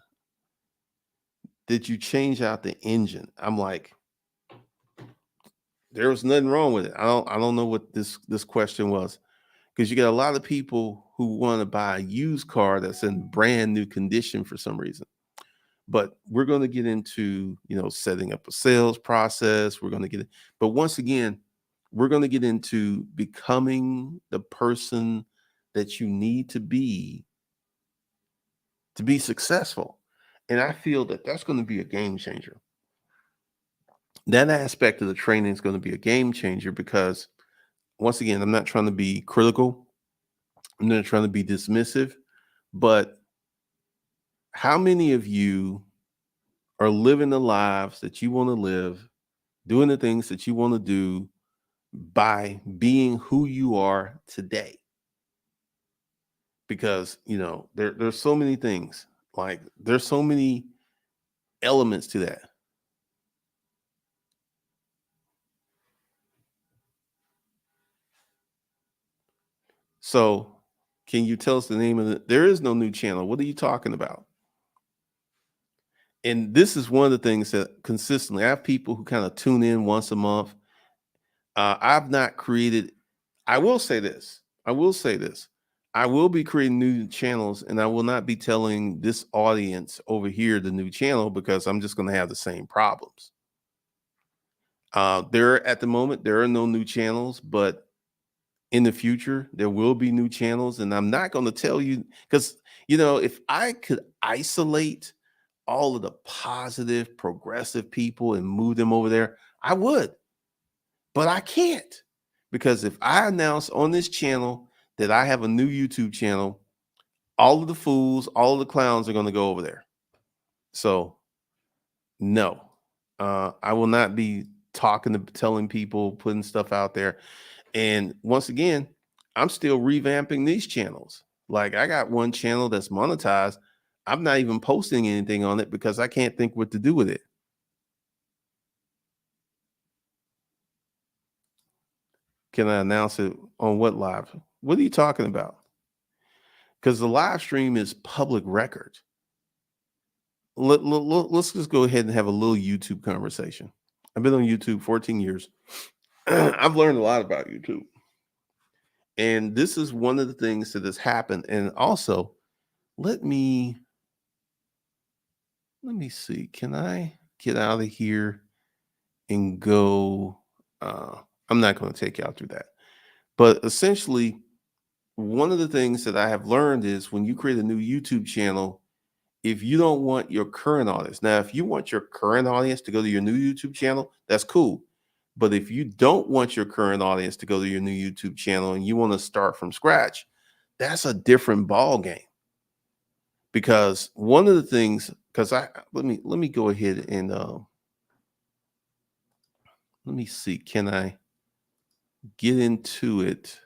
Did you change out the engine? I'm like, there was nothing wrong with it. I don't know what this question was. Because you get a lot of people who want to buy a used car that's in brand new condition for some reason. But we're going to get into, setting up a sales process. We're going to get, but once again, we're going to get into becoming the person that you need to be successful. And I feel that that's going to be a game changer. That aspect of the training is going to be a game changer because, once again, I'm not trying to be critical. I'm not trying to be dismissive, but how many of you are living the lives that you want to live, doing the things that you want to do by being who you are today? Because, there's so many things, like there's so many elements to that. So, can you tell us the name of there is no new channel. What are you talking about? And this is one of the things that consistently I have people who kind of tune in once a month. I've not created, I will say this. I will say this. I will be creating new channels and I will not be telling this audience over here the new channel because I'm just going to have the same problems. There at the moment, there are no new channels, but in the future, there will be new channels. And I'm not going to tell you because, if I could isolate all of the positive, progressive people and move them over there, I would. But I can't because if I announce on this channel that I have a new YouTube channel, all of the fools, all of the clowns are going to go over there. So no, I will not be telling people, putting stuff out there. And once again, I'm still revamping these channels. Like I got one channel that's monetized. I'm not even posting anything on it because I can't think what to do with it. Can I announce it on what live? What are you talking about? Because the live stream is public record. Let's just go ahead and have a little YouTube conversation. I've been on YouTube 14 years. I've learned a lot about YouTube. And this is one of the things that has happened. And also, let me see. Can I get out of here and go? I'm not going to take you out through that. But essentially, one of the things that I have learned is when you create a new YouTube channel, if you don't want your current audience, now, if you want your current audience to go to your new YouTube channel, that's cool. But if you don't want your current audience to go to your new YouTube channel and you want to start from scratch, that's a different ball game. Because one of the things, because I let me go ahead and let me see, can I get into it?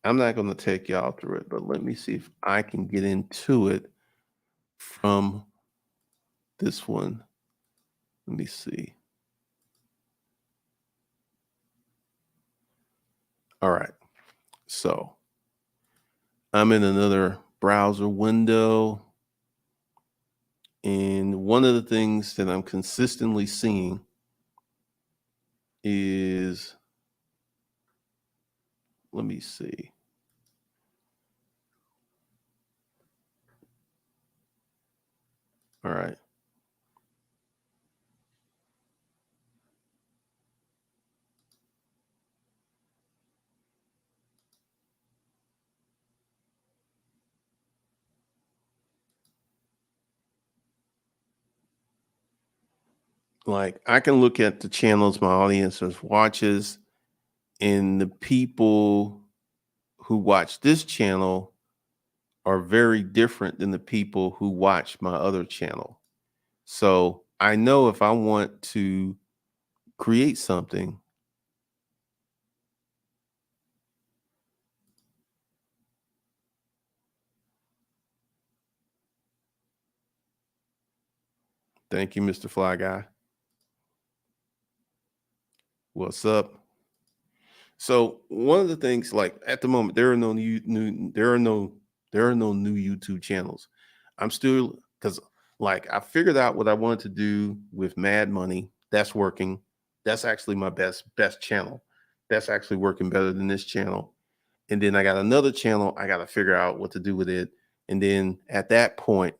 I'm not going to take y'all through it, but let me see if I can get into it from this one. Let me see. All right. So I'm in another browser window. And one of the things that I'm consistently seeing is, let me see. All right. Like I can look at the channels my audience watches, and the people who watch this channel are very different than the people who watch my other channel. So I know if I want to create something, thank you, Mr. Fly Guy. What's up? So one of the things, like at the moment, there are no there are no new YouTube channels. I'm still, because like I figured out what I wanted to do with Mad Money. That's working. That's actually my best channel. That's actually working better than this channel. And then I got another channel. I got to figure out what to do with it. And then at that point,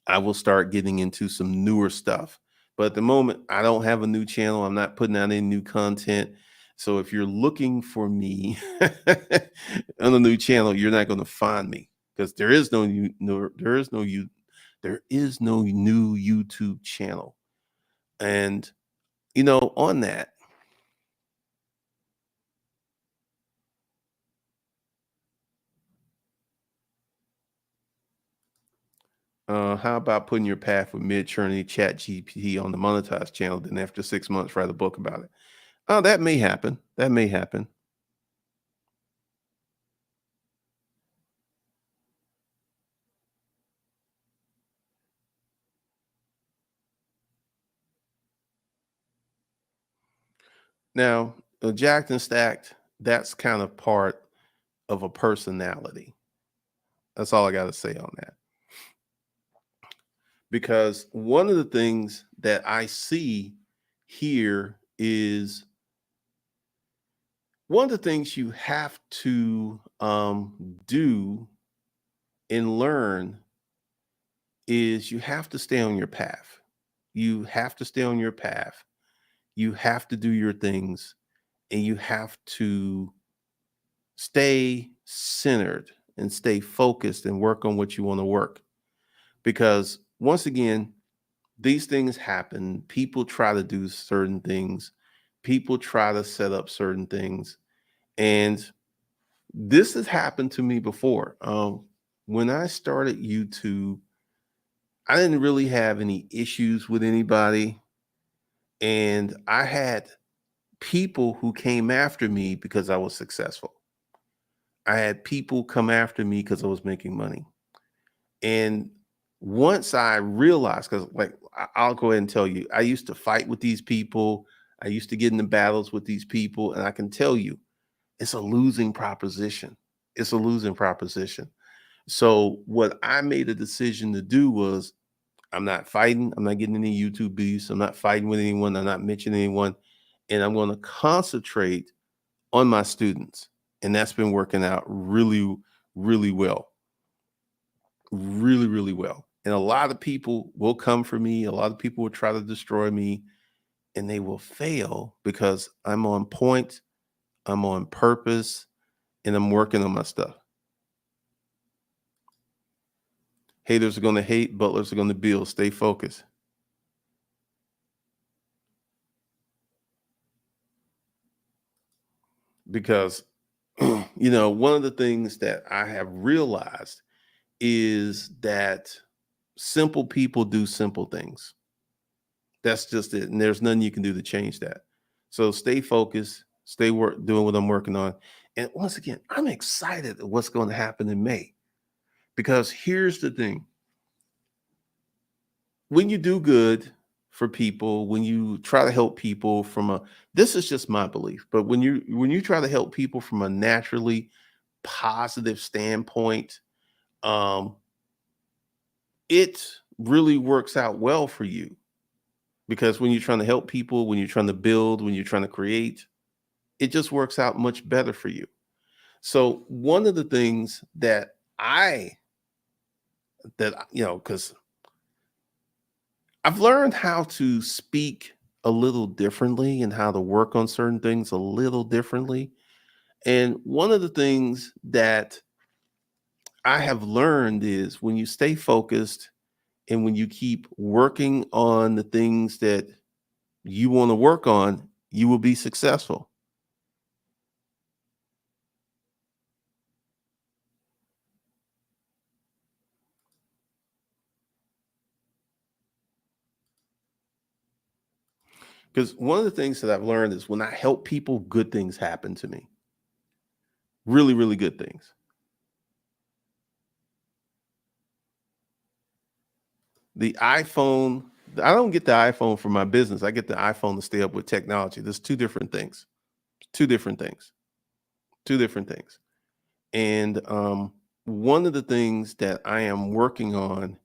I will start getting into some newer stuff. But at the moment, I don't have a new channel. I'm not putting out any new content. So if you're looking for me on a new channel, you're not going to find me, because there is no new YouTube channel. And on that, how about putting your path with Mid-Journey Chat GPT on the monetized channel, then after 6 months write a book about it? Oh, that may happen. That may happen. Now, Jacked and Stacked, that's kind of part of a personality. That's all I got to say on that. Because one of the things that I see here is, one of the things you have to do and learn is you have to stay on your path. You have to stay on your path. You have to do your things, and you have to stay centered and stay focused and work on what you want to work. Because once again, these things happen. People try to do certain things, people try to set up certain things. And this has happened to me before. When I started YouTube, I didn't really have any issues with anybody. And I had people who came after me because I was successful. I had people come after me because I was making money. And once I realized, because like I'll go ahead and tell you, I used to fight with these people. I used to get into battles with these people, and I can tell you, it's a losing proposition. It's a losing proposition. So what I made a decision to do was, I'm not fighting. I'm not getting any YouTube beefs. I'm not fighting with anyone. I'm not mentioning anyone, and I'm going to concentrate on my students. And that's been working out really, really well. Really, really well. And a lot of people will come for me. A lot of people will try to destroy me, and they will fail because I'm on point, I'm on purpose, and I'm working on my stuff. Haters are going to hate, butlers are going to build. Stay focused. because one of the things that I have realized is that simple people do simple things. That's just it, and there's nothing you can do to change that. So stay focused, stay doing what I'm working on, and once again, I'm excited at what's going to happen in May, because here's the thing: when you do good for people, when you try to help people from a this is just my belief, but when you try to help people from a naturally positive standpoint, um, it really works out well for you, because when you're trying to help people, when you're trying to build, when you're trying to create, it just works out much better for you. So one of the things I because I've learned how to speak a little differently and how to work on certain things a little differently. And one of the things that I have learned is when you stay focused and when you keep working on the things that you want to work on, you will be successful. Because one of the things that I've learned is when I help people, good things happen to me. Really, really good things. The iPhone, I don't get the iPhone for my business. I get the iPhone to stay up with technology. There's two different things. Two different things. Two different things. And one of the things that I am working on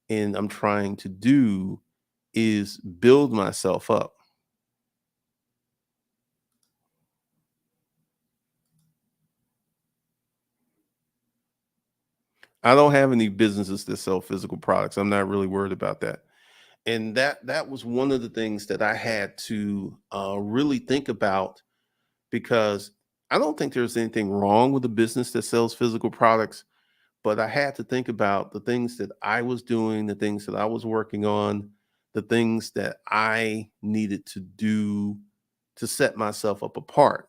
and I'm trying to do is build myself up. I don't have any businesses that sell physical products. I'm not really worried about that. And that was one of the things that I had to really think about, because I don't think there's anything wrong with a business that sells physical products, but I had to think about the things that I was doing, the things that I was working on, the things that I needed to do to set myself up apart.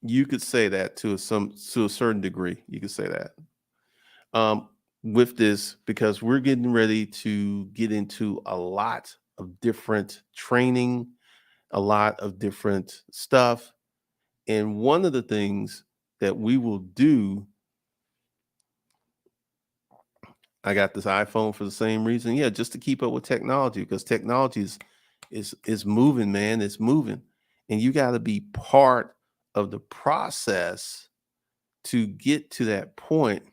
You could say that to a certain degree. You could say that. Um, with this, because we're getting ready to get into a lot of different training, a lot of different stuff. And one of the things that we will do, I got this iPhone for the same reason. Yeah, just to keep up with technology, because technology is moving, man. It's moving. And you got to be part of the process to get to that point.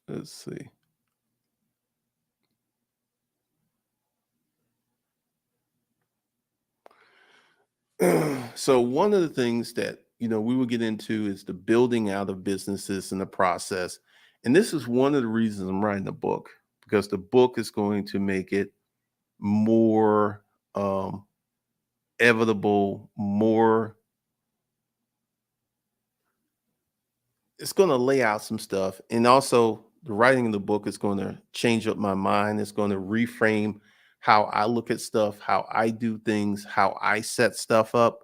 Let's see. So one of the things that we will get into is the building out of businesses and the process. And this is one of the reasons I'm writing a book, because the book is going to make it more evitable, more it's going to lay out some stuff. And also the writing of the book is going to change up my mind. It's going to reframe how I look at stuff, how I do things, how I set stuff up.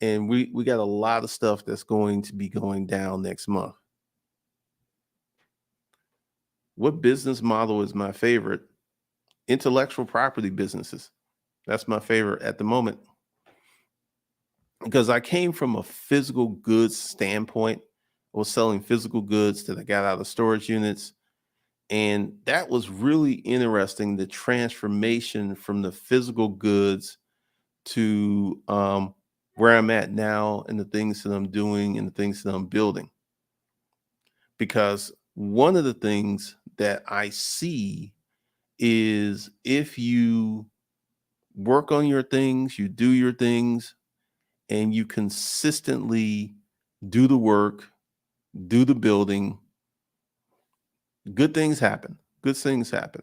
And we got a lot of stuff that's going to be going down next month. What business model is my favorite? Intellectual property businesses. That's my favorite at the moment, because I came from a physical goods standpoint. I was selling physical goods that I got out of storage units. And that was really interesting, the transformation from the physical goods to where I'm at now and the things that I'm doing and the things that I'm building. Because one of the things that I see is if you work on your things, you do your things, and you consistently do the work, do the building, good things happen. Good things happen.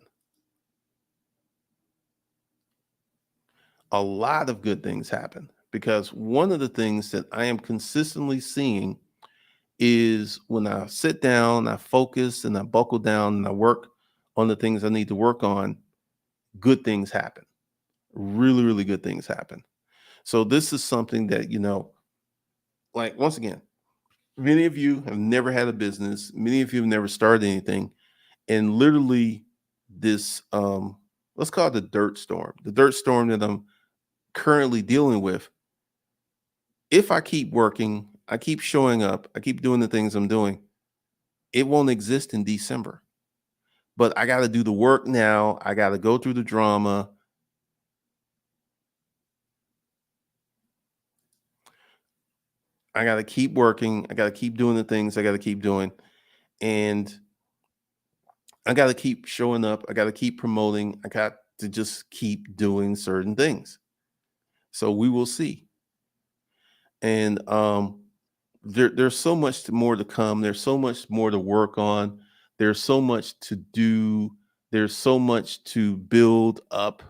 A lot of good things happen. because one of the things that I am consistently seeing is when I sit down, I focus and I buckle down and I work on the things I need to work on, good things happen. Really, really good things happen. So this is something that, like once again, many of you have never had a business, many of you have never started anything, and literally this let's call it the dirt storm. The dirt storm that I'm currently dealing with, if I keep working, I keep showing up, I keep doing the things I'm doing, it won't exist in December. But I got to do the work now. I got to go through the drama. I got to keep working. I got to keep doing the things I got to keep doing. And I got to keep showing up. I got to keep promoting. I got to just keep doing certain things. So we will see. And there's so much more to come. There's so much more to work on. There's so much to do. There's so much to build up.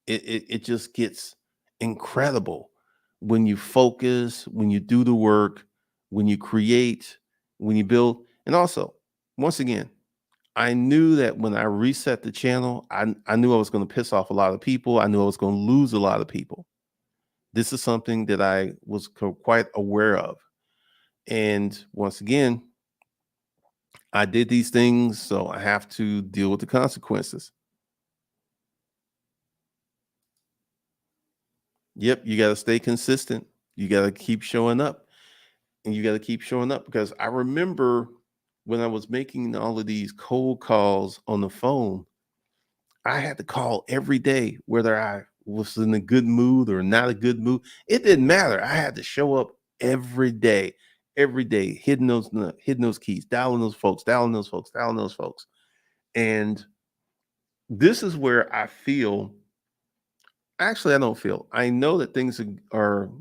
It just gets incredible when you focus, when you do the work, when you create, when you build. And also, once again, I knew that when I reset the channel, I knew I was going to piss off a lot of people. I knew I was going to lose a lot of people. This is something that I was quite aware of. And once again, I did these things, so I have to deal with the consequences. Yep, you got to stay consistent. You got to keep showing up, and you got to keep showing up because I remember when I was making all of these cold calls on the phone, I had to call every day, whether I was in a good mood or not a good mood. It didn't matter. I had to show up every day, hitting those keys, dialing those folks, dialing those folks, dialing those folks. And this is where I feel, actually, I don't feel, I know that things are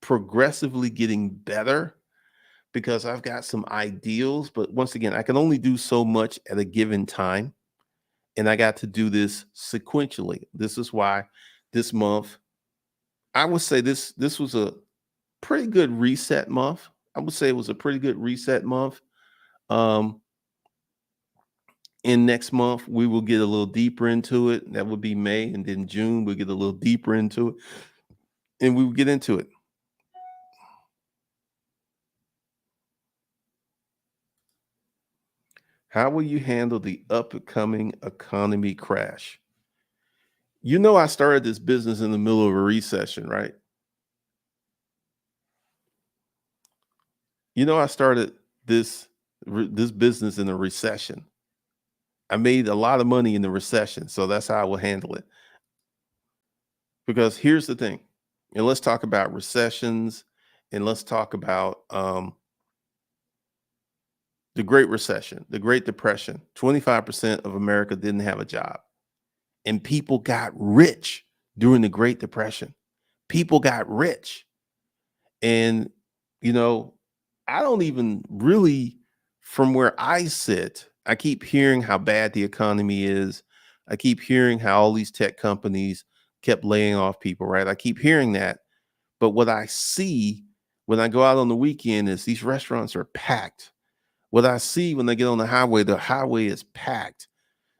progressively getting better because I've got some ideals. But once again, I can only do so much at a given time. And I got to do this sequentially. This is why this month, I would say this was a pretty good reset month. I would say it was a pretty good reset month. Um, in next month, we will get a little deeper into it. That would be May, and then June we'll get a little deeper into it, and we will get into it. How will you handle the upcoming economy crash? I started this business in the middle of a recession, right? I started this this business in a recession. I made a lot of money in the recession, so that's how I will handle it. Because here's the thing, and let's talk about recessions, and let's talk about the Great Recession, the Great Depression. 25% of America didn't have a job, and people got rich during the Great Depression. People got rich. And, you know, I don't even really, from where I sit, I keep hearing how bad the economy is. I keep hearing how all these tech companies kept laying off people, right? I keep hearing that. But what I see when I go out on the weekend is these restaurants are packed. What I see when I get on the highway is packed.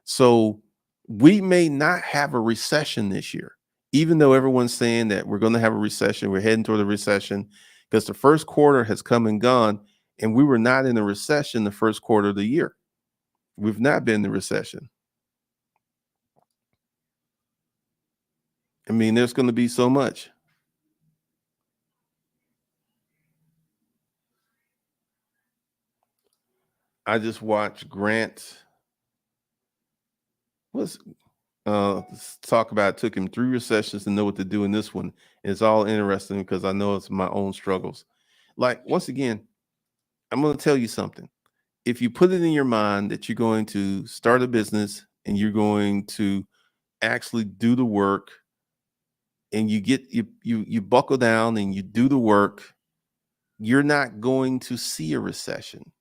So we may not have a recession this year, even though everyone's saying that we're going to have a recession. We're heading toward a recession because the first quarter has come and gone, and we were not in a recession the first quarter of the year. We've not been in a recession. I mean, there's going to be so much. I just watched Grant. Let's talk about it. Took him 3 recessions to know what to do in this one. It's all interesting because I know it's my own struggles. Like once again, I'm going to tell you something. If you put it in your mind that you're going to start a business and you're going to actually do the work, and you buckle down and you do the work, you're not going to see a recession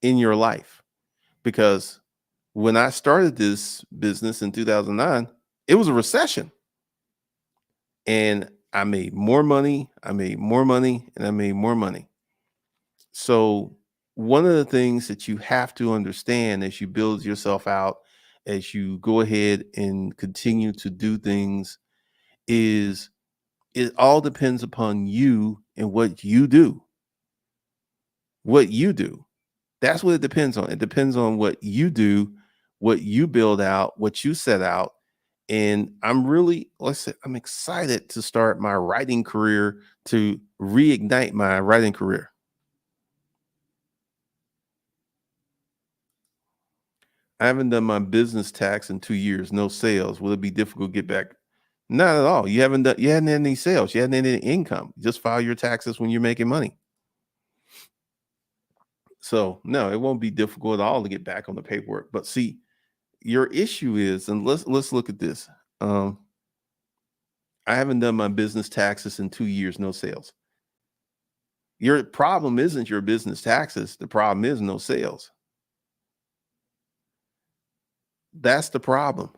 in your life. Because when I started this business in 2009, it was a recession. And I made more money, I made more money, and I made more money. So, one of the things that you have to understand as you build yourself out, as you go ahead and continue to do things, is it all depends upon you and what you do. What you do. That's what it depends on. It depends on what you do, what you build out, what you set out. And I'm really, let's say, I'm excited to start my writing career, to reignite my writing career. I haven't done my business tax in 2 years, no sales. Will it be difficult to get back? Not at all. You hadn't had any sales, you hadn't had any income. Just file your taxes when you're making money. So no, it won't be difficult at all to get back on the paperwork. But see, your issue is, and let's look at this. Um, I haven't done my business taxes in 2 years, no sales. Your problem isn't your business taxes. The problem is no sales. That's the problem.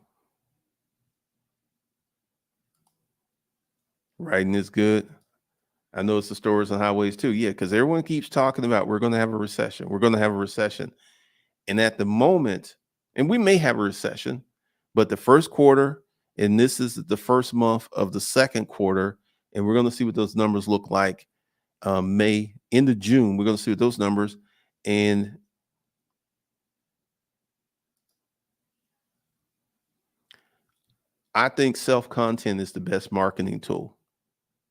Writing is good. I know it's the stores and highways too. Yeah, because everyone keeps talking about we're going to have a recession. We're going to have a recession. And at the moment, and we may have a recession, but the first quarter, and this is the first month of the second quarter, and we're going to see what those numbers look like. May into June, we're going to see what those numbers. And I think self content is the best marketing tool.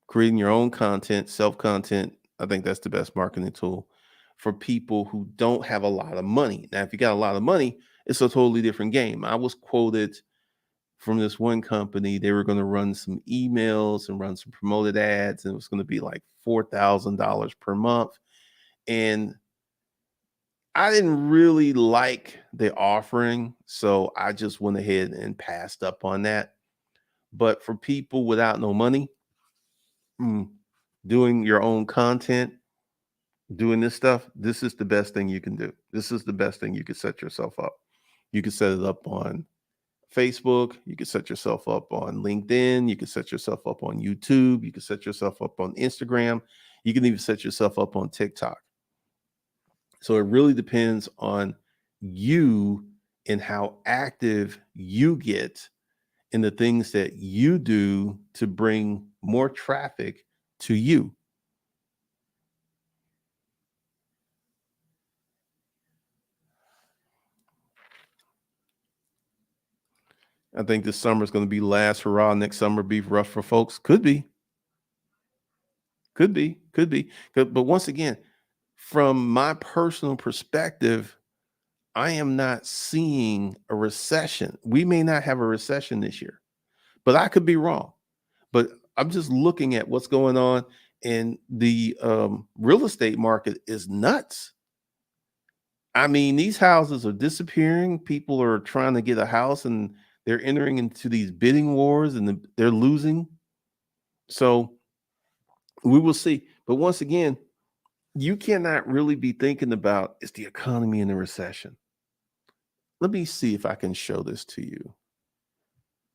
Creating your own content, self content, I think that's the best marketing tool for people who don't have a lot of money. Now, if you got a lot of money, it's a totally different game. I was quoted from this one company. They were going to run some emails and run some promoted ads, and it was going to be like $4,000 per month. And I didn't really like the offering, so I just went ahead and passed up on that. But for people without no money, mm, doing your own content, doing this stuff, this is the best thing you can do. This is the best thing you could set yourself up. You can set it up on Facebook, you can set yourself up on LinkedIn, you can set yourself up on YouTube, you can set yourself up on Instagram, you can even set yourself up on TikTok. So it really depends on you and how active you get in the things that you do to bring more traffic to you. I think this summer is going to be last hurrah. Next summer be rough for folks. Could be. But once again, from my personal perspective, I am not seeing a recession. We may not have a recession this year, but I could be wrong. But I'm just looking at what's going on, and the real estate market is nuts. I mean, these houses are disappearing. People are trying to get a house, and they're entering into these bidding wars, and they're losing. So we will see. But once again, you cannot really be thinking about is the economy in a recession. Let me see if I can show this to you.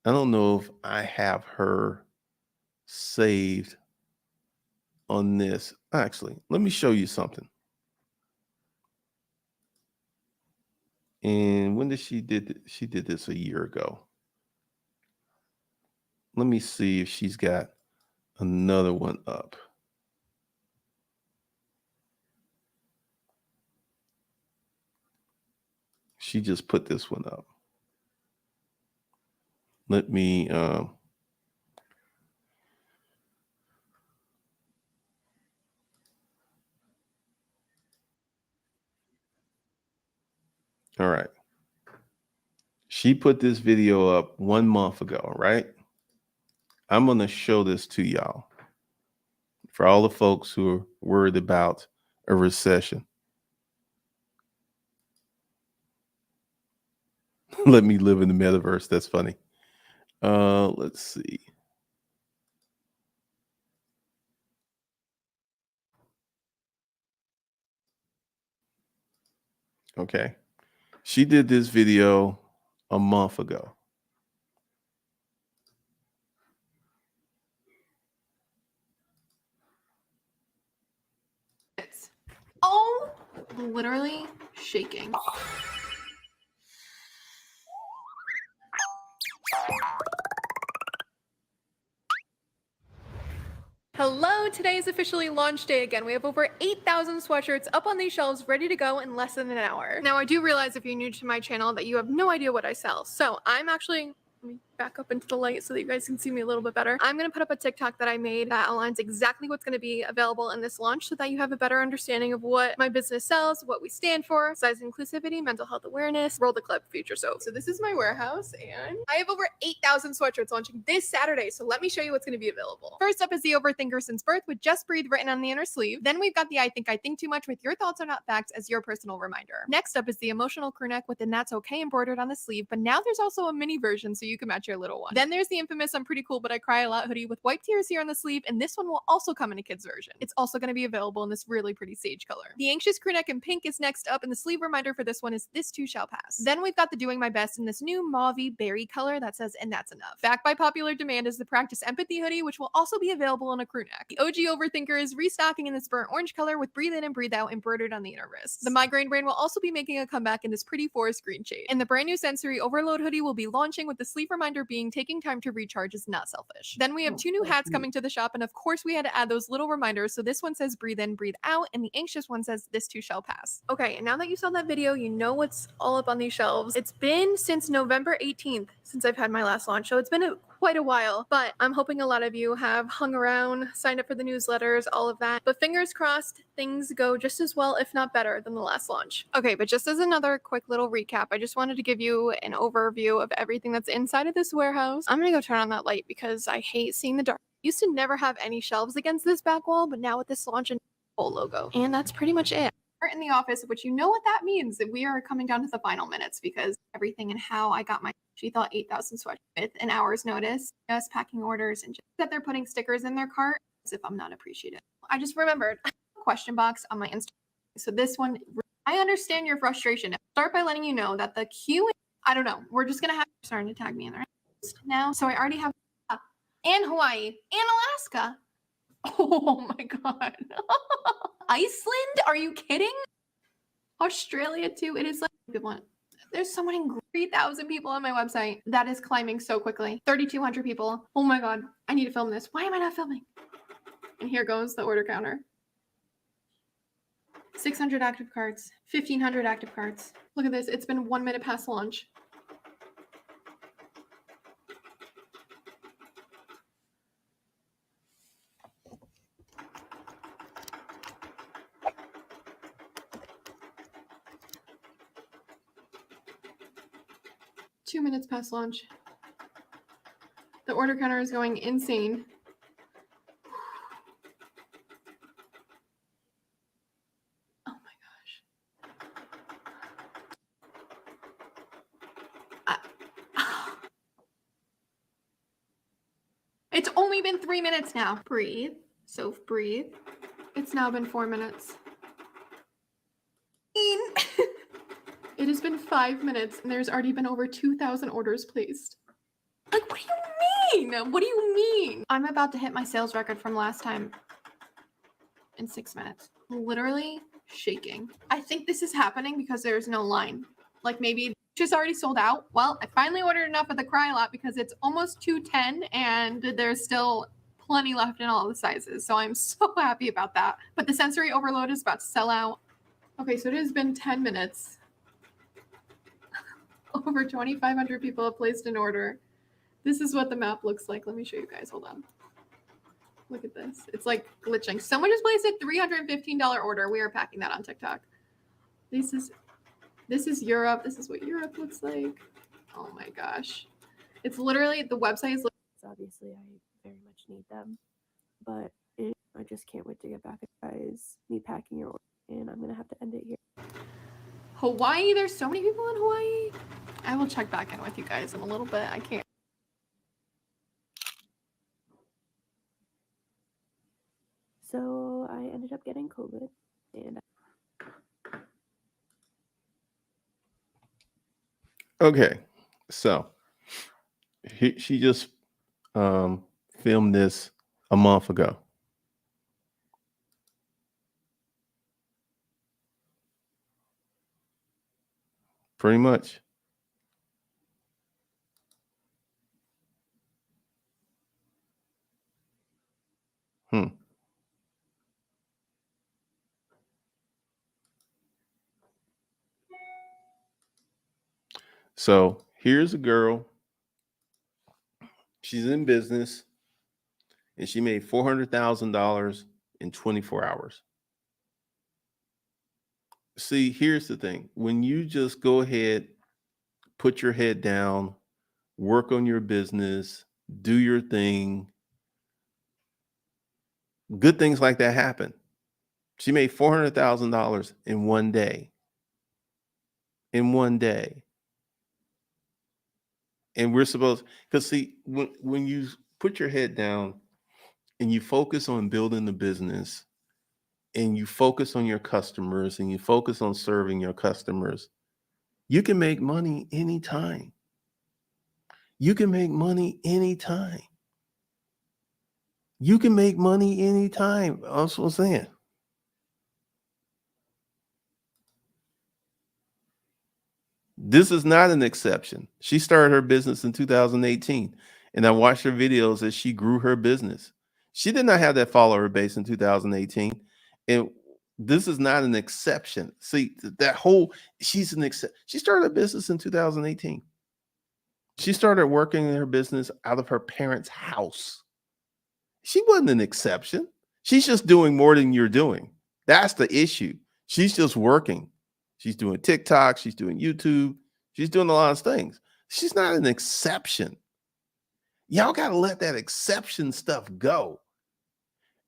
I don't know if I have her saved on this. Actually, let me show you something. And when did she did she did this a year ago? Let me see if she's got another one up. She just put this one up. Let me all right. She put this video up 1 month ago, right? I'm going to show this to y'all for all the folks who are worried about a recession. Let me live in the metaverse. That's funny. Let's see. Okay. She did this video a month ago. literally shaking. Hello, today is officially launch day again. We have over 8,000 sweatshirts up on these shelves ready to go in less than an hour. Now I do realize if you're new to my channel that you have no idea what I sell. So I'm actually, let me back up into the light so that you guys can see me a little bit better. I'm gonna put up a TikTok that I made that outlines exactly what's gonna be available in this launch so that you have a better understanding of what my business sells, what we stand for, size inclusivity, mental health awareness, roll the clip, future soap. So this is my warehouse and I have over 8,000 sweatshirts launching this Saturday. So let me show you what's gonna be available. First up is the Overthinker Since Birth with Just Breathe written on the inner sleeve. Then we've got the I Think Too Much with Your Thoughts Are Not Facts as your personal reminder. Next up is the Emotional Crew Neck with the That's Okay embroidered on the sleeve, but now there's also a mini version so you can match your little one. Then there's the infamous I'm Pretty Cool But I Cry a Lot hoodie with white tears here on the sleeve, and this one will also come in a kid's version. It's also going to be available in this really pretty sage color. The Anxious Crew Neck in pink is next up, and the sleeve reminder for this one is This Too Shall Pass. Then we've got the Doing My Best in this new mauvey berry color that says And That's Enough. Backed by popular demand is the Practice Empathy hoodie, which will also be available in a crew neck. The OG Overthinker is restocking in this burnt orange color with Breathe In and Breathe Out embroidered on the inner wrist. The Migraine Brand will also be making a comeback in this pretty forest green shade. And the brand new Sensory Overload hoodie will be launching with the sleeve reminder being Taking Time to Recharge is not selfish. Then we have two new hats coming to the shop, and of course we had to add those little reminders. So this one says Breathe In, Breathe Out, and the Anxious one says This Too Shall Pass. Okay, and now that you saw that video, you know what's all up on these shelves. It's been since November 18th since I've had my last launch, so it's been quite a while, but I'm hoping a lot of you have hung around, signed up for the newsletters, all of that. But fingers crossed, things go just as well, if not better, than the last launch. Okay, but just as another quick little recap, I just wanted to give you an overview of everything that's inside of this warehouse. I'm gonna go turn on that light because I hate seeing the dark. I used to never have any shelves against this back wall, but now with this launch and whole logo. And that's pretty much it. We're in the office, which you know what that means, that we are coming down to the final minutes because everything and how I got my she thought 8,000 sweatshirts with an hour's notice, just packing orders and just that they're putting stickers in their cart as if I'm not appreciative. I just remembered I have a question box on my Instagram. So this one, I understand your frustration. I'll start by letting you know that the queue, I don't know, we're just going to have starting to tag me in there now. So I already have and Hawaii and Alaska. Oh my God. Iceland? Are you kidding? Australia too. It is like people. There's so many 3,000 people on my website. That is climbing so quickly. 3,200 people. Oh my God. I need to film this. Why am I not filming? And here goes the order counter. 600 active carts. 1,500 active carts. Look at this. It's been 1 minute past launch. Two minutes past launch. The order counter is going insane. Oh my gosh. It's only been 3 minutes now. Breathe. So breathe. It's now been 4 minutes. It has been 5 minutes and there's already been over 2,000 orders placed. Like, what do you mean? What do you mean? I'm about to hit my sales record from last time in 6 minutes. Literally shaking. I think this is happening because there's no line. Like maybe just already sold out. Well, I finally ordered enough of the Cry Lot because it's almost 210 and there's still plenty left in all the sizes. So I'm so happy about that. But the Sensory Overload is about to sell out. Okay, so it has been 10 minutes. Over 2,500 people have placed an order. This is what the map looks like. Let me show you guys. Hold on. Look at this. It's like glitching. Someone just placed a $315 order. We are packing that on TikTok. This is Europe. This is what Europe looks like. Oh my gosh. It's literally, the website is obviously I very much need them, but I just can't wait to get back at guys, me packing your order, and I'm gonna have to end it here. Hawaii. There's so many people in Hawaii. I will check back in with you guys in a little bit. I can't. So I ended up getting COVID, and Okay, so she just filmed this a month ago. Pretty much. Hmm. So here's a girl. She's in business and she made $400,000 in 24 hours. See, here's the thing. When you just go ahead, put your head down, work on your business, do your thing, good things like that happen. She made $400,000 in one day. In one day. And we're supposed, because see, when you put your head down and you focus on building the business and you focus on your customers and you focus on serving your customers, you can make money anytime. You can make money anytime. You can make money anytime. That's what I'm saying. This is not an exception. She started her business in 2018, and I watched her videos as she grew her business. She did not have that follower base in 2018, and this is not an exception. See, that whole she's an exception. She started a business in 2018. She started working in her business out of her parents' house. She wasn't an exception. She's just doing more than you're doing. That's the issue. She's just working. She's doing TikTok. She's doing YouTube. She's doing a lot of things. She's not an exception. Y'all got to let that exception stuff go.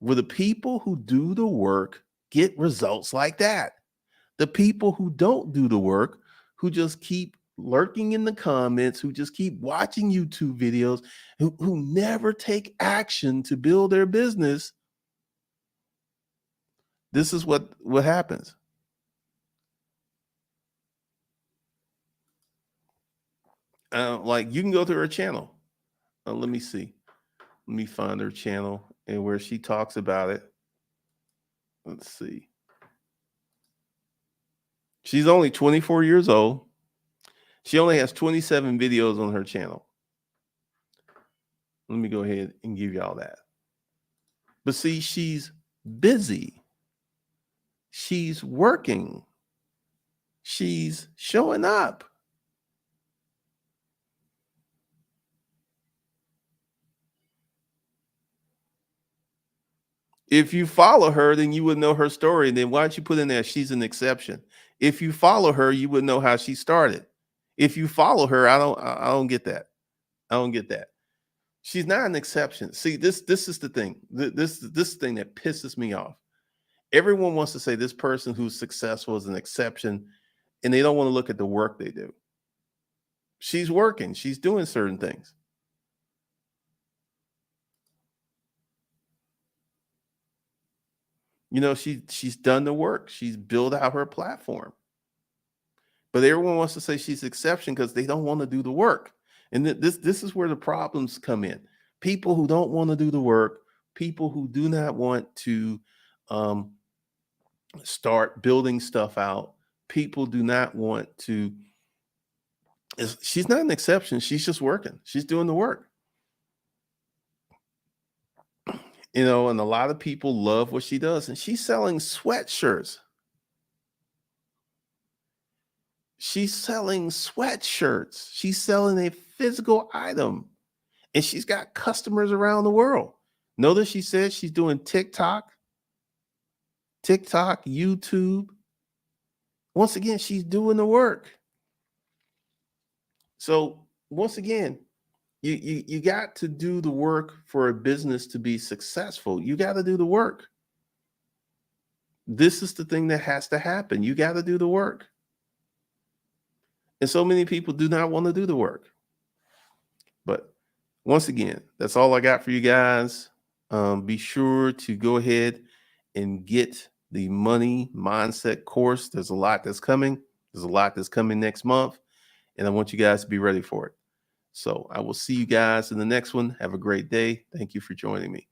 Where the people who do the work get results like that. The people who don't do the work, who just keep lurking in the comments, who just keep watching YouTube videos, who never take action to build their business, this is what happens. Like you can go to her channel. Let me see. Let me find her channel and where she talks about it. Let's see. She's only 24 years old. She only has 27 videos on her channel. Let me go ahead and give y'all that. But see, she's busy. She's working. She's showing up. If you follow her, then you would know her story. And then why don't you put in there, she's an exception? If you follow her, you would know how she started. If you follow her, I don't get that. I don't get that. She's not an exception. See, this is the thing. This thing that pisses me off. Everyone wants to say this person who's successful is an exception, and they don't want to look at the work they do. She's working. She's doing certain things. You know, she's done the work. She's built out her platform. But everyone wants to say she's exception because they don't want to do the work. And this is where the problems come in. People who don't want to do the work, people who do not want to start building stuff out, people do not want to. She's not an exception. She's just working. She's doing the work. You know, and a lot of people love what she does. And she's selling sweatshirts. She's selling sweatshirts. She's selling a physical item. And she's got customers around the world. Notice she said she's doing TikTok, YouTube. Once again, she's doing the work. So once again, you got to do the work for a business to be successful. You got to do the work. This is the thing that has to happen. You got to do the work. And so many people do not want to do the work. But once again, that's all I got for you guys. Be sure to go ahead and get the money mindset course. There's a lot that's coming. There's a lot that's coming next month. And I want you guys to be ready for it. So I will see you guys in the next one. Have a great day. Thank you for joining me.